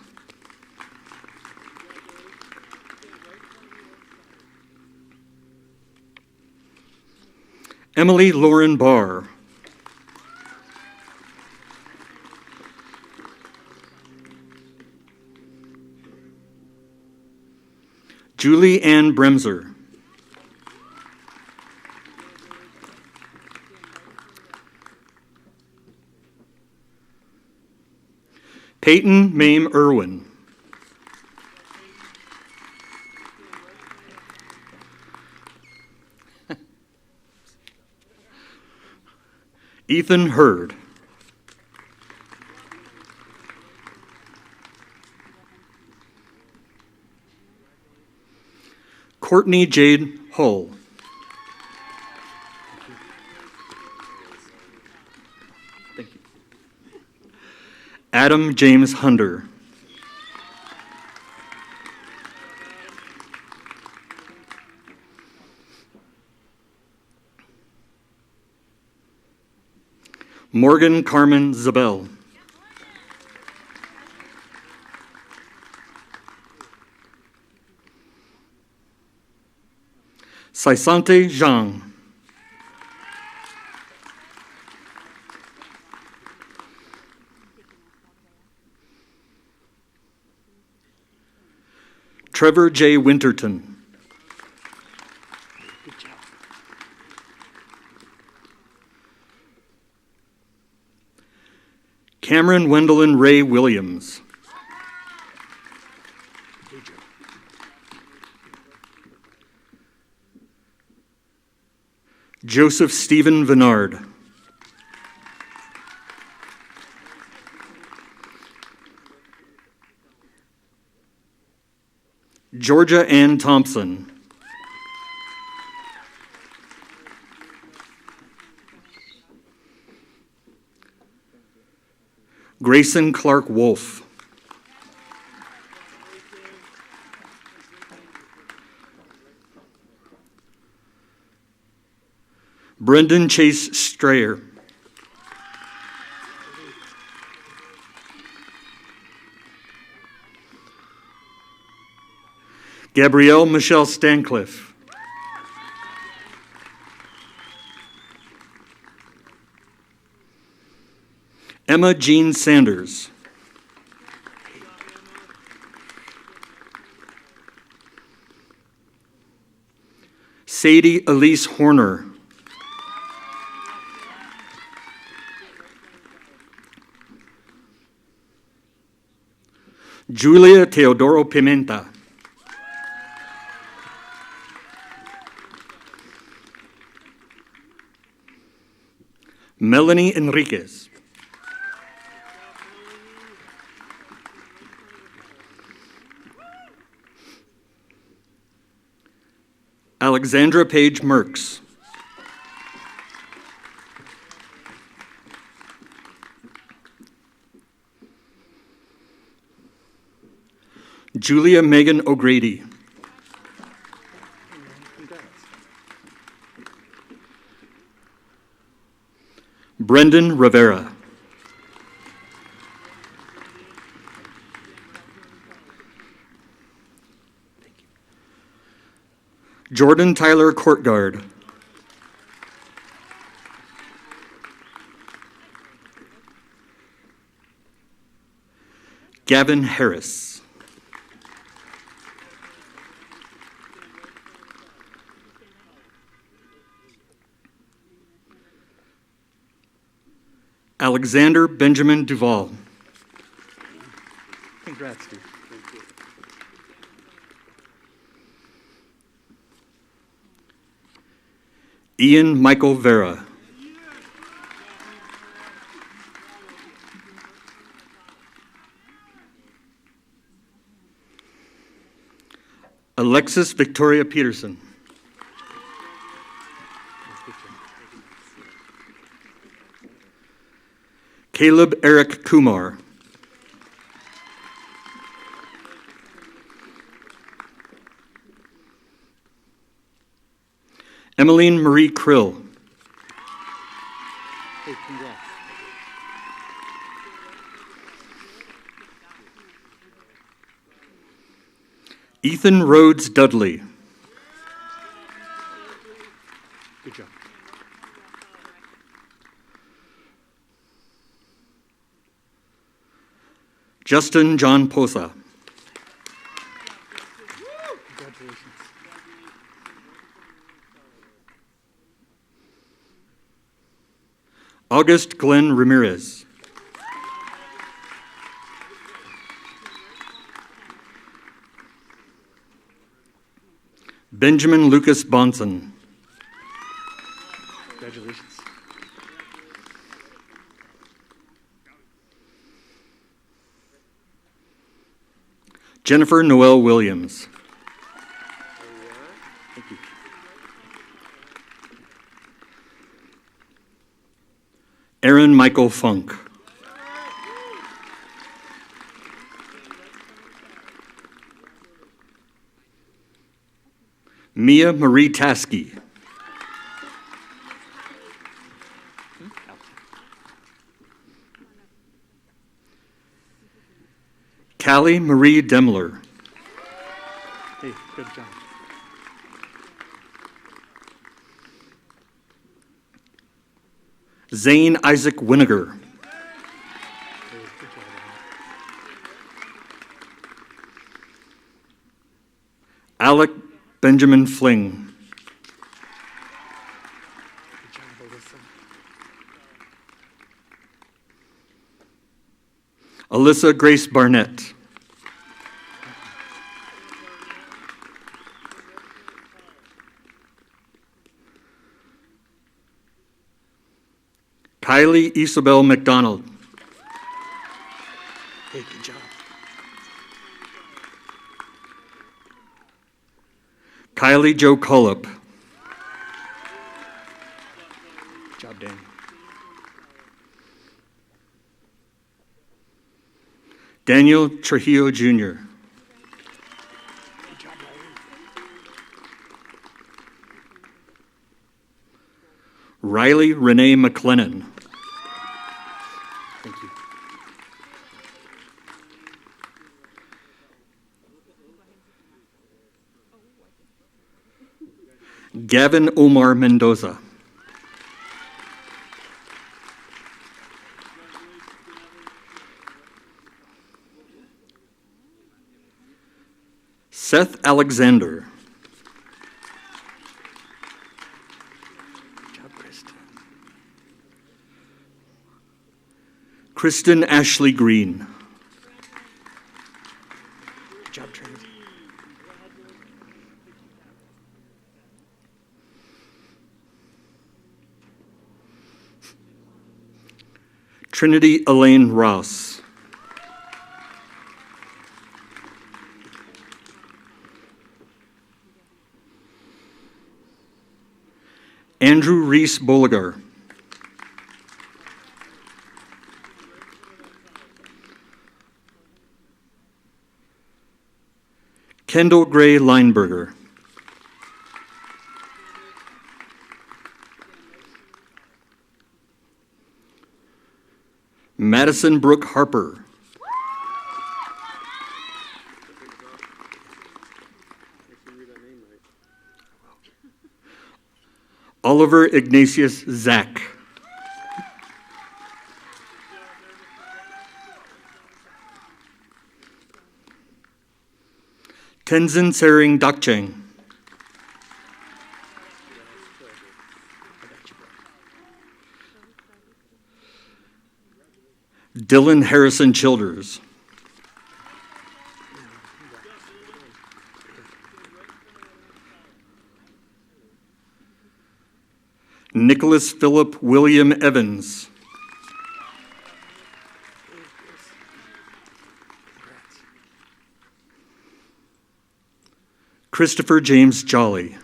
Emily Lauren Barr. Julie Ann Bremser. Peyton Mame Irwin. Ethan Hurd. Courtney Jade Hull. Thank you. Adam James Hunter. Morgan Carmen Zabel. Saisante Zhang. Trevor J. Winterton. Good job. Cameron Wendelin Ray Williams. Good job. Joseph Stephen Venard. Georgia Ann Thompson. Grayson Clark Wolf. Brendan Chase Strayer. Gabrielle Michelle Stancliffe. Emma Jean Sanders. Sadie Elise Horner. Julia Teodoro Pimenta. Melanie Enriquez. Alexandra Page Merks. Julia Megan O'Grady. Brendan Rivera. Jordan Tyler Courtguard. Gavin Harris. Alexander Benjamin Duval. Congrats, dude. Ian Michael Vera. Alexis Victoria Peterson. Caleb Eric Kumar. Emmeline Marie Krill. Hey, congrats. Ethan Rhodes Dudley. Good job. Justin John Posa. Congratulations. August Glenn Ramirez. Benjamin Lucas Bonson. Congratulations. Jennifer Noel Williams. Thank you. Aaron Michael Funk. Mia Marie Taskey. Callie Marie Demler. Hey, good job. Zane Isaac Winiger. Alec Benjamin Fling. Alyssa Grace Barnett. Kylie Isabel McDonald. Hey, good job. Kylie Jo Cullip. Good job, Dan. Daniel Trujillo Jr. Good job, Riley Renee McLennan. Thank you. Gavin Omar Mendoza. Seth Alexander. Good job, Kristen. Kristen Ashley Green. Good job, Trinity. Trinity Elaine Ross. Andrew Reese Boligar. Kendall Gray Lineberger. Madison Brooke Harper. Oliver Ignatius Zach. Tenzin Sering Dakcheng. Dylan Harrison Childers. Nicholas Philip William Evans. Christopher James Jolly.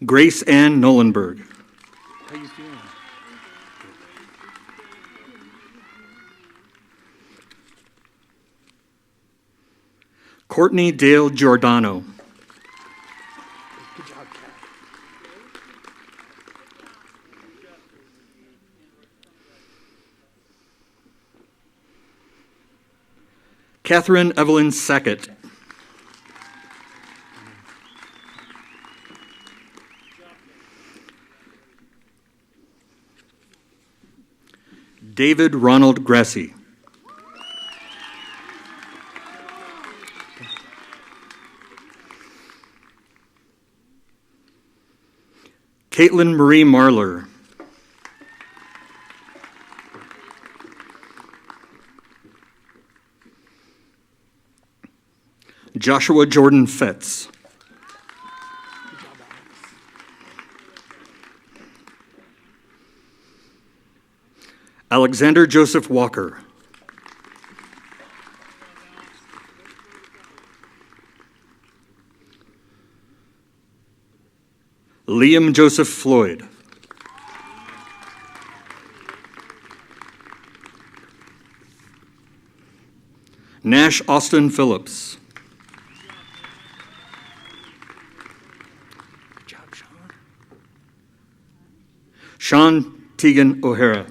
Grace Ann Nolenberg. How you feeling? Courtney Dale Giordano. Good job, Kat. Catherine Evelyn Sackett. David Ronald Grassi. Caitlin Marie Marler. Joshua Jordan Fetz. Alexander Joseph Walker. Liam Joseph Floyd. Nash Austin Phillips. Good job, Sean. Sean Tegan O'Hara.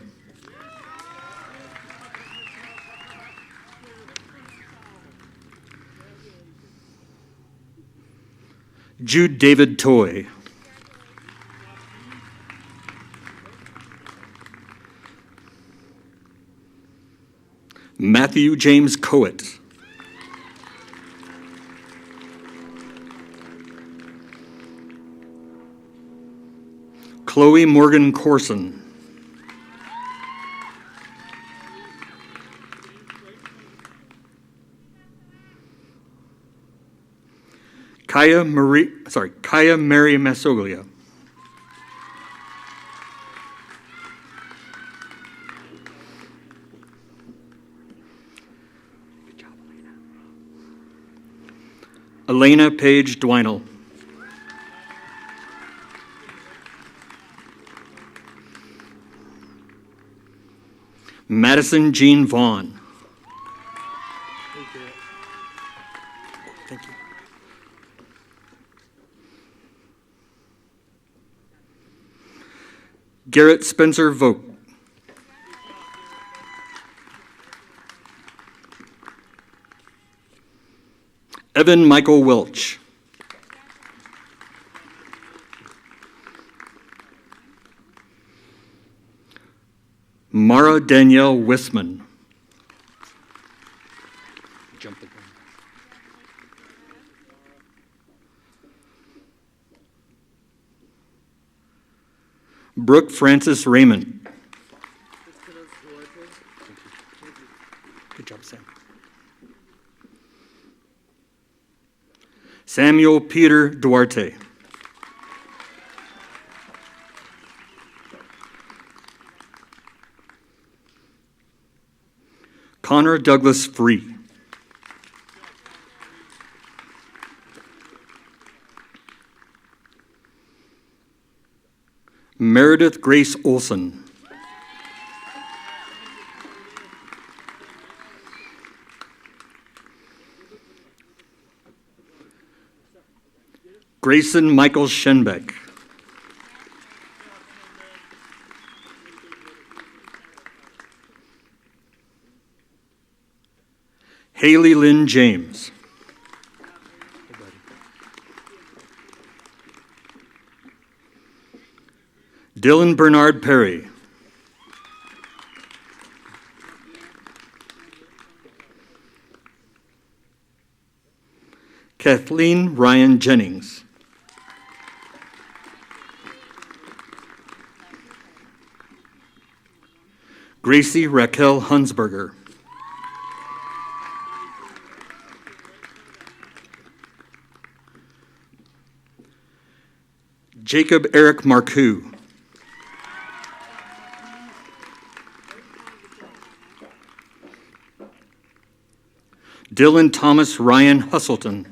Jude David Toy. Matthew James Coet. Chloe Morgan Corson. Kaya Mary Masoglia. Elena Page Dwinell. Madison Jean Vaughn. Thank you. Garrett Spencer Vogt. Evan Michael Welch. Mara Danielle Wisman. Jump the gun. Brooke Francis Raymond. Good job, Sam. Samuel Peter Duarte. Connor Douglas Free. Meredith Grace Olson. Grayson Michael Schenbeck. Haley Lynn James. Dylan Bernard Perry. Kathleen Ryan Jennings. Gracie Raquel Hunsberger. Jacob Eric Marcoux. Dylan Thomas Ryan Husselton.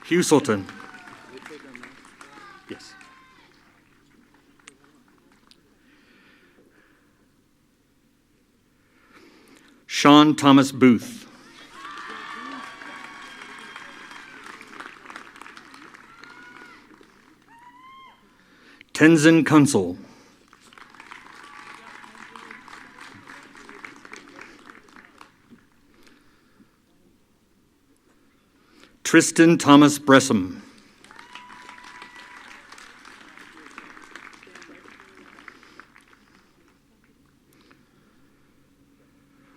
Huselton. Yes. Sean Thomas Booth. Tenzin Kunsel. Tristan Thomas Bressam.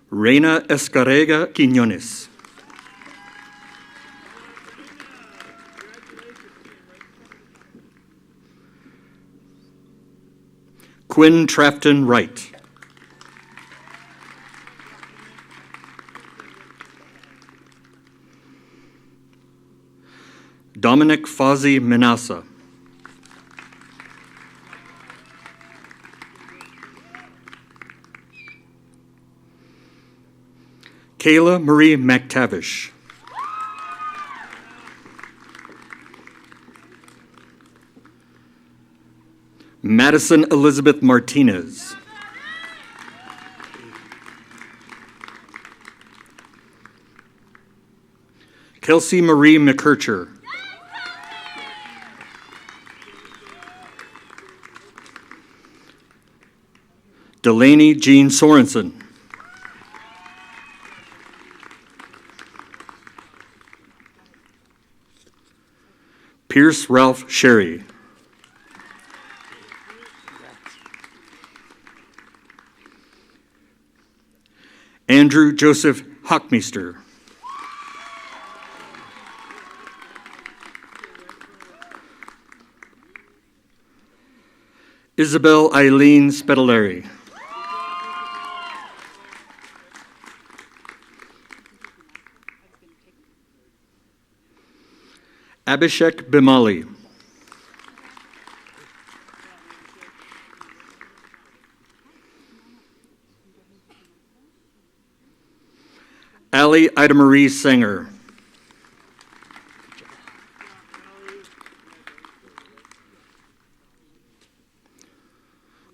Reina Escarrega Quiñones. Quinn Trafton Wright. Dominic Fozzie Manassa. Kayla Marie McTavish. Madison Elizabeth Martinez. Kelsey Marie McKircher. Delaney Jean Sorensen. Pierce Ralph Sherry. Andrew Joseph Hockmeister. Isabel Eileen Spedalari. Abhishek Bimali. Ali Ida Marie Sanger.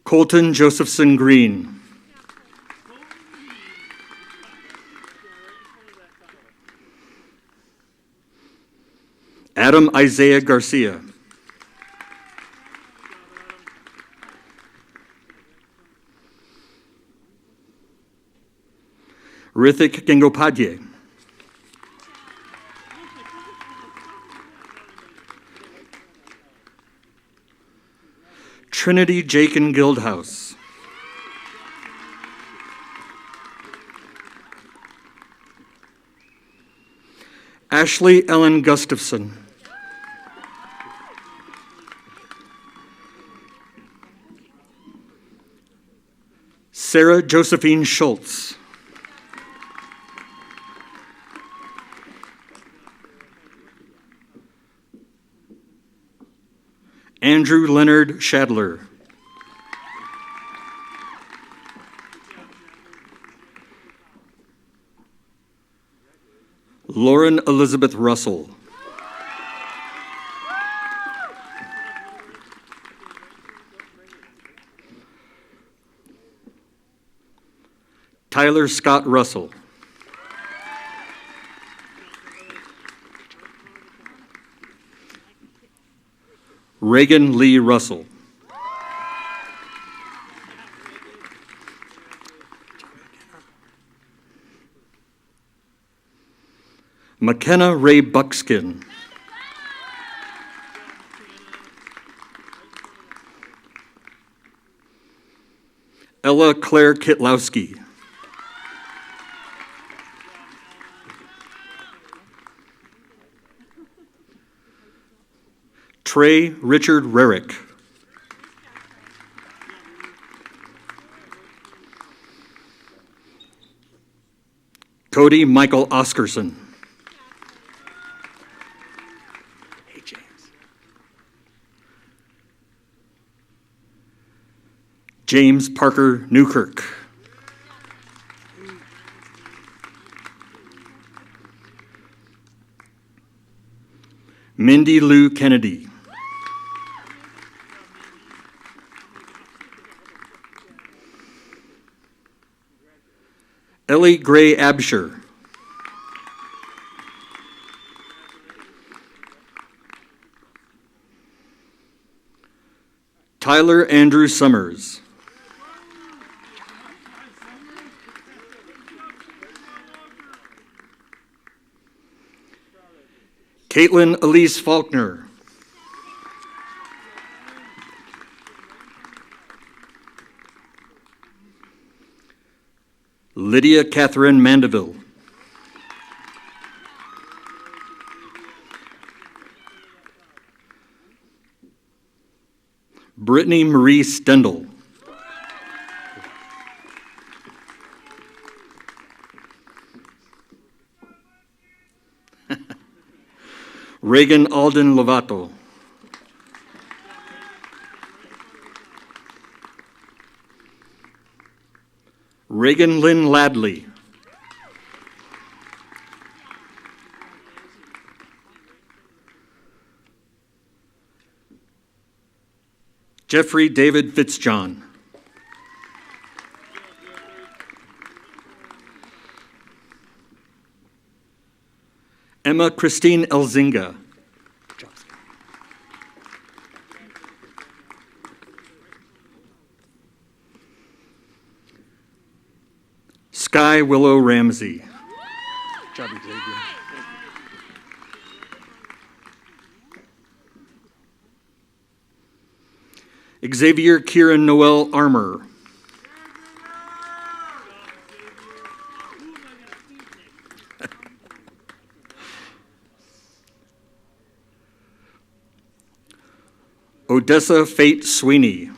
Colton Josephson Green. Adam Isaiah Garcia. Rithik Gangopadhyay. Trinity Jakin Guildhouse. Ashley Ellen Gustafson. Sarah Josephine Schultz. Andrew Leonard Shadler. Lauren Elizabeth Russell. Tyler Scott Russell. Reagan Lee Russell. McKenna Ray Buckskin. Ella Claire Kitlowski. Trey Richard Rarick. Cody Michael Oscarson. Hey, James. James Parker Newkirk. Mindy Lou Kennedy. Ellie Gray Absher. Tyler Andrew Summers. Caitlin Elise Faulkner. Lydia Catherine Mandeville. Brittany Marie Stendel. Reagan Alden Lovato. Reagan Lynn Ladley. Jeffrey David Fitzjohn. Emma Christine Elzinga. Sky Willow Ramsey. Good job, Xavier. Xavier Kieran Noel Armour. Odessa Fate Sweeney.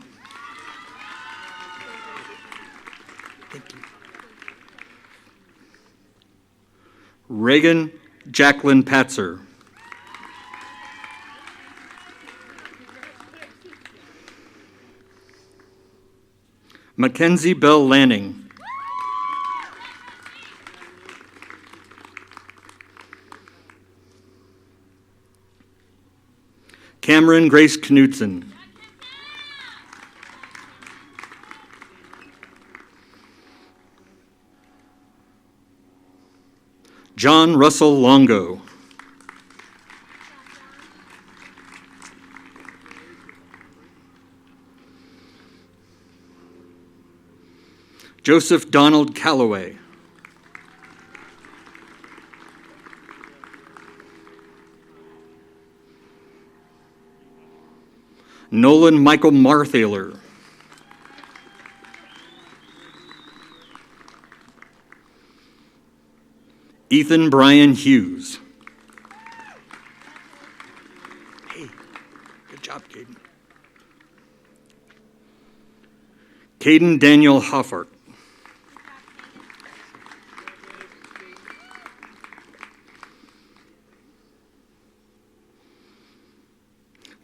Reagan Jacqueline Patzer. Mackenzie Bell Lanning. Cameron Grace Knudsen. John Russell Longo. Joseph Donald Calloway. Nolan Michael Marthaler. Ethan Brian Hughes. Hey, good job, Caden. Caden Daniel Hoffart.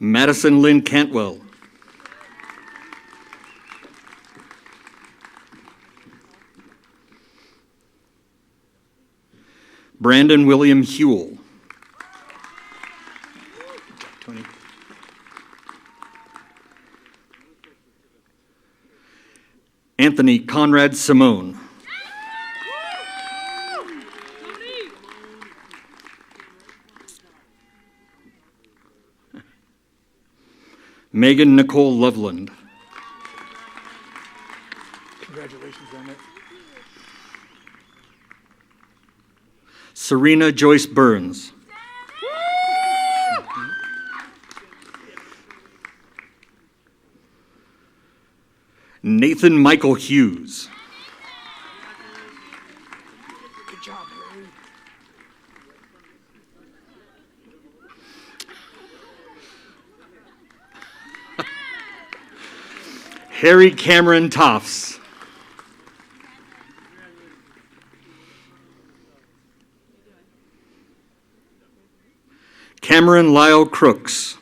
Madison Lynn Cantwell. Brandon William Hewell. Tony. Anthony Conrad Simone. Megan Nicole Loveland. Congratulations on that. Serena Joyce Burns. Nathan Michael Hughes. Good job, Harry Cameron Toffs. Cameron Lyle Crooks.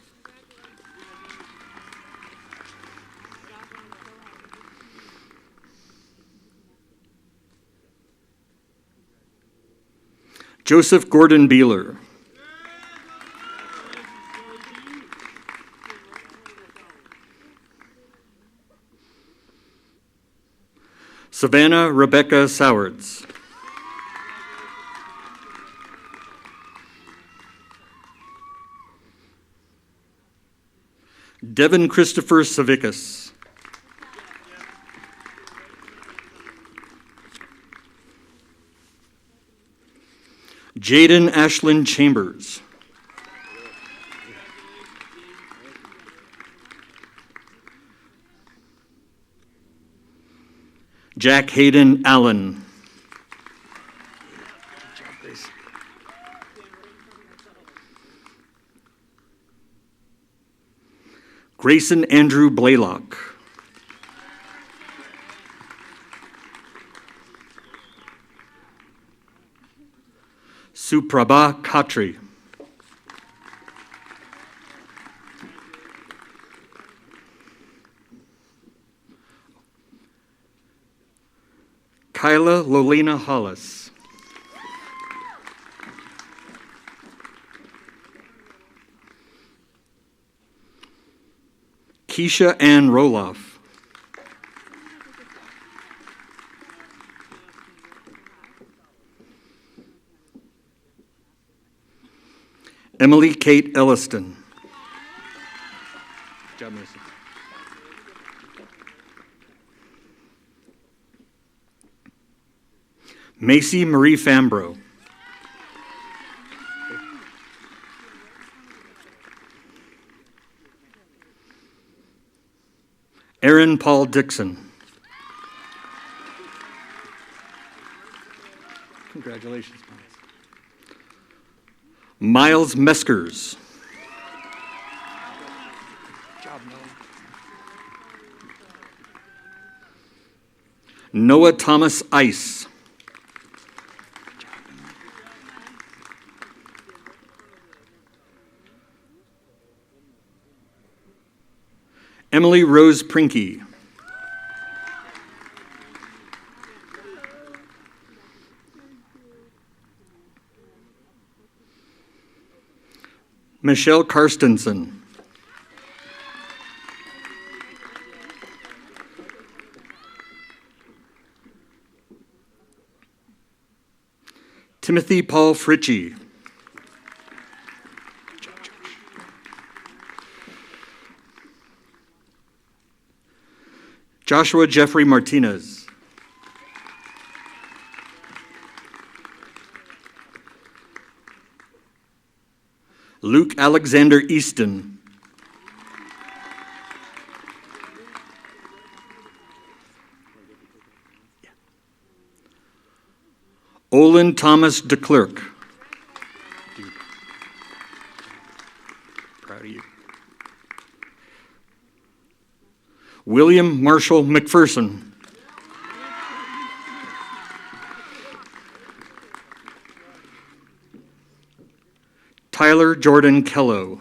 Joseph Gordon Beeler. Savannah Rebecca Sowards. Devin Christopher Savickas. Jaden Ashlyn Chambers. Jack Hayden Allen. Grayson Andrew Blaylock. Suprabha Khatri. Kyla Lolena Hollis. Keisha Ann Roloff. Emily Kate Elliston. Good job, Mason. Macy Marie Fambro. Aaron Paul Dixon. Congratulations, Miles Meskers. Good job, Noah Thomas Ice. Emily Rose Prinky. Michelle Karstensen. Timothy Paul Fritchie. Joshua Jeffrey Martinez. Luke Alexander Easton. Olin Thomas DeClerc. Proud of you. William Marshall McPherson. Tyler Jordan Kello.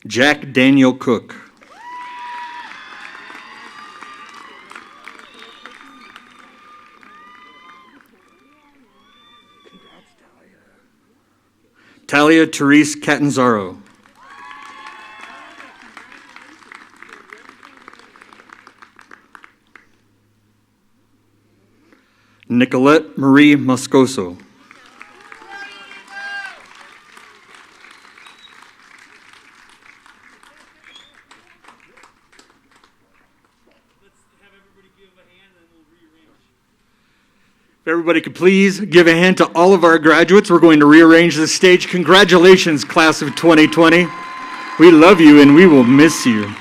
Jack Daniel Cook. Talia Therese Catanzaro. Nicolette Marie Moscoso. If everybody could please give a hand to all of our graduates. We're going to rearrange the stage. Congratulations, class of 2020. We love you and we will miss you.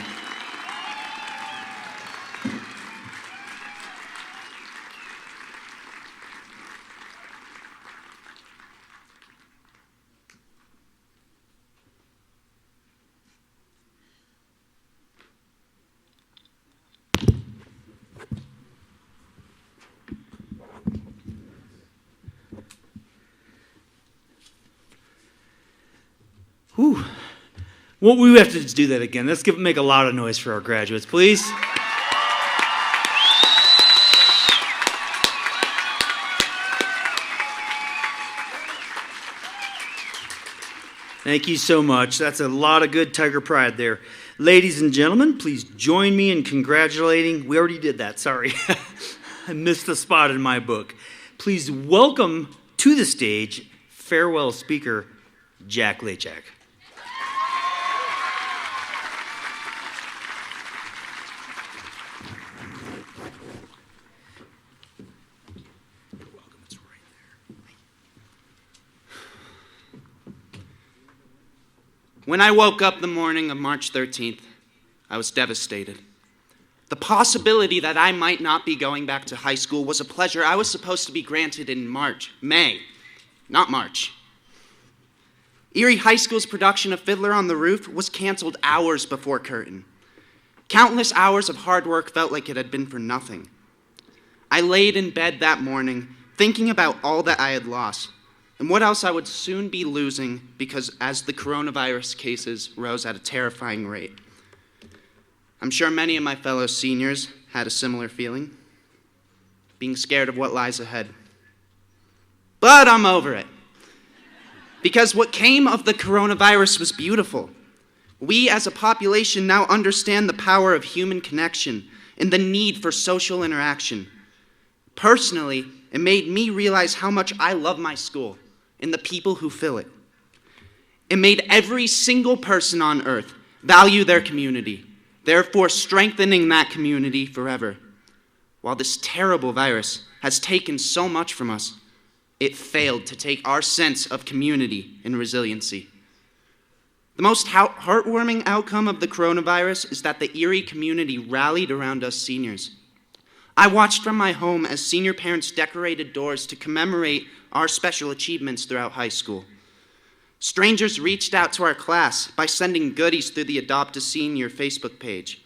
Whew. Well, we have to do that again. Let's make a lot of noise for our graduates, please. Thank you so much. That's a lot of good Tiger Pride there. Ladies and gentlemen, please join me in congratulating. We already did that, sorry. I missed the spot in my book. Please welcome to the stage farewell speaker Jack Lachak. When I woke up the morning of March 13th, I was devastated. The possibility that I might not be going back to high school was a pleasure I was supposed to be granted in May, not March. Erie High School's production of Fiddler on the Roof was canceled hours before curtain. Countless hours of hard work felt like it had been for nothing. I laid in bed that morning, thinking about all that I had lost, and what else I would soon be losing because as the coronavirus cases rose at a terrifying rate. I'm sure many of my fellow seniors had a similar feeling, being scared of what lies ahead. But I'm over it. Because what came of the coronavirus was beautiful. We as a population now understand the power of human connection and the need for social interaction. Personally, it made me realize how much I love my school and the people who fill it. It made every single person on earth value their community, therefore strengthening that community forever. While this terrible virus has taken so much from us, it failed to take our sense of community and resiliency. The most heartwarming outcome of the coronavirus is that the Erie community rallied around us seniors. I watched from my home as senior parents decorated doors to commemorate our special achievements throughout high school. Strangers reached out to our class by sending goodies through the Adopt a Senior Facebook page.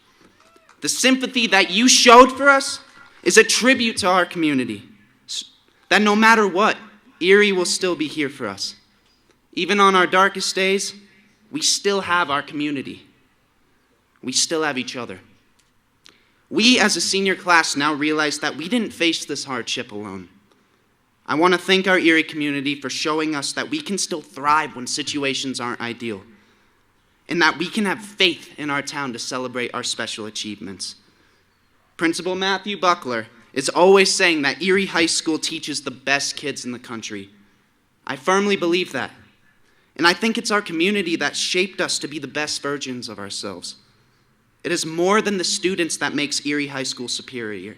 The sympathy that you showed for us is a tribute to our community, that no matter what, Erie will still be here for us. Even on our darkest days, we still have our community. We still have each other. We as a senior class now realize that we didn't face this hardship alone. I want to thank our Erie community for showing us that we can still thrive when situations aren't ideal, and that we can have faith in our town to celebrate our special achievements. Principal Matthew Buckler is always saying that Erie High School teaches the best kids in the country. I firmly believe that, and I think it's our community that shaped us to be the best versions of ourselves. It is more than the students that makes Erie High School superior.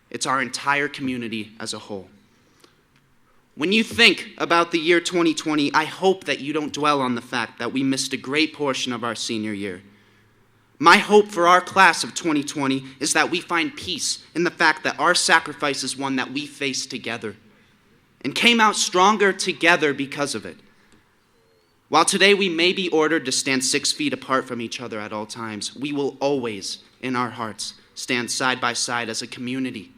It's our entire community as a whole. When you think about the year 2020, I hope that you don't dwell on the fact that we missed a great portion of our senior year. My hope for our class of 2020 is that we find peace in the fact that our sacrifice is one that we faced together and came out stronger together because of it. While today we may be ordered to stand 6 feet apart from each other at all times, we will always, in our hearts, stand side by side as a community,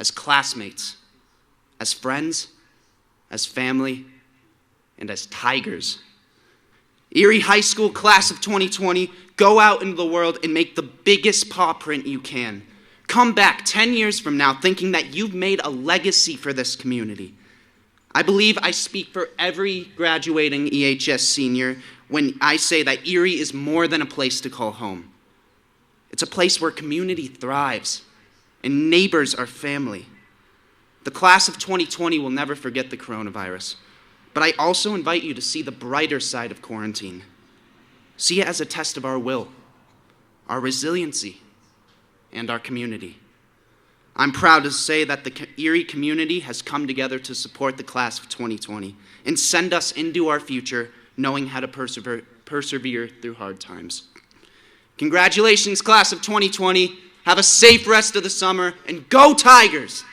as classmates, as friends, as family, and as tigers. Erie High School class of 2020, go out into the world and make the biggest paw print you can. Come back 10 years from now thinking that you've made a legacy for this community. I believe I speak for every graduating EHS senior when I say that Erie is more than a place to call home. It's a place where community thrives and neighbors are family. The class of 2020 will never forget the coronavirus, but I also invite you to see the brighter side of quarantine. See it as a test of our will, our resiliency, and our community. I'm proud to say that the Erie community has come together to support the class of 2020 and send us into our future knowing how to persevere through hard times. Congratulations, class of 2020. Have a safe rest of the summer, and go Tigers!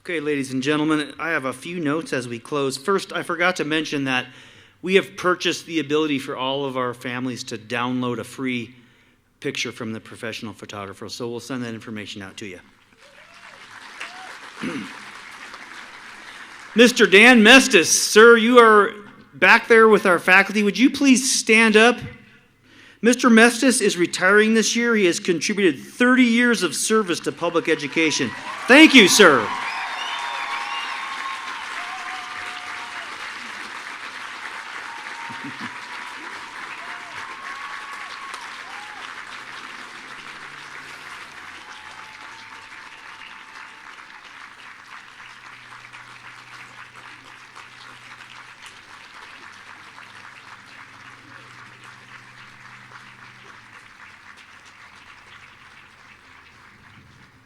Okay, ladies and gentlemen, I have a few notes as we close. First, I forgot to mention that we have purchased the ability for all of our families to download a free picture from the professional photographer, so we'll send that information out to you. Mr. Dan Mestis, sir, you are back there with our faculty. Would you please stand up? Mr. Mestis is retiring this year. He has contributed 30 years of service to public education. Thank you, sir.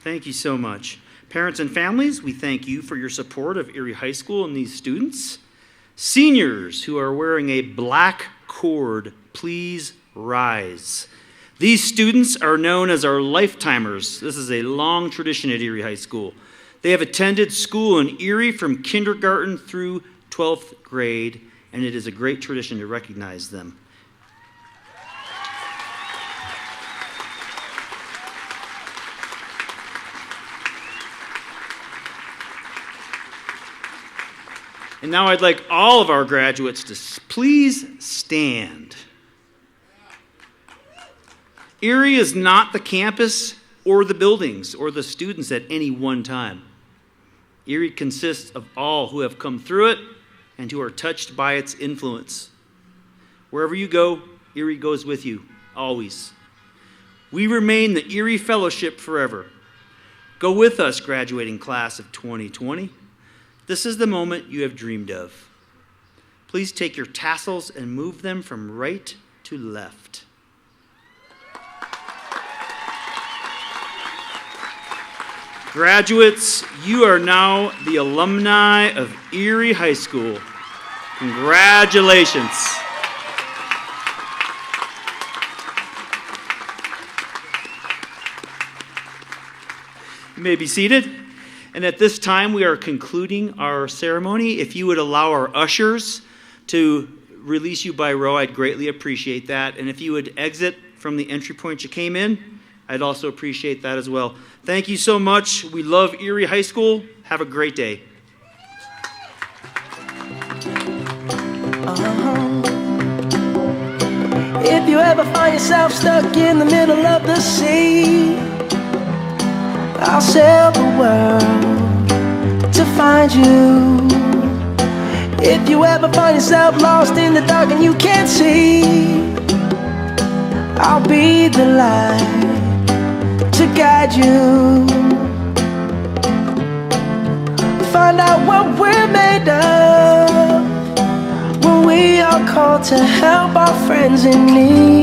Thank you so much. Parents and families, we thank you for your support of Erie High School and these students. Seniors who are wearing a black cord, please rise. These students are known as our lifetimers. This is a long tradition at Erie High School. They have attended school in Erie from kindergarten through 12th grade, and it is a great tradition to recognize them. And now I'd like all of our graduates to please stand. Erie is not the campus or the buildings or the students at any one time. Erie consists of all who have come through it and who are touched by its influence. Wherever you go, Erie goes with you, always. We remain the Erie Fellowship forever. Go with us, graduating class of 2020. This is the moment you have dreamed of. Please take your tassels and move them from right to left. Graduates, you are now the alumni of Erie High School. Congratulations. You may be seated. And at this time, we are concluding our ceremony. If you would allow our ushers to release you by row, I'd greatly appreciate that. And if you would exit from the entry point you came in, I'd also appreciate that as well. Thank you so much. We love Erie High School. Have a great day. If you ever find yourself stuck in the middle of the sea, I'll sail the world to find you. If you ever find yourself lost in the dark and you can't see, I'll be the light to guide you. Find out what we're made of when we are called to help our friends in need.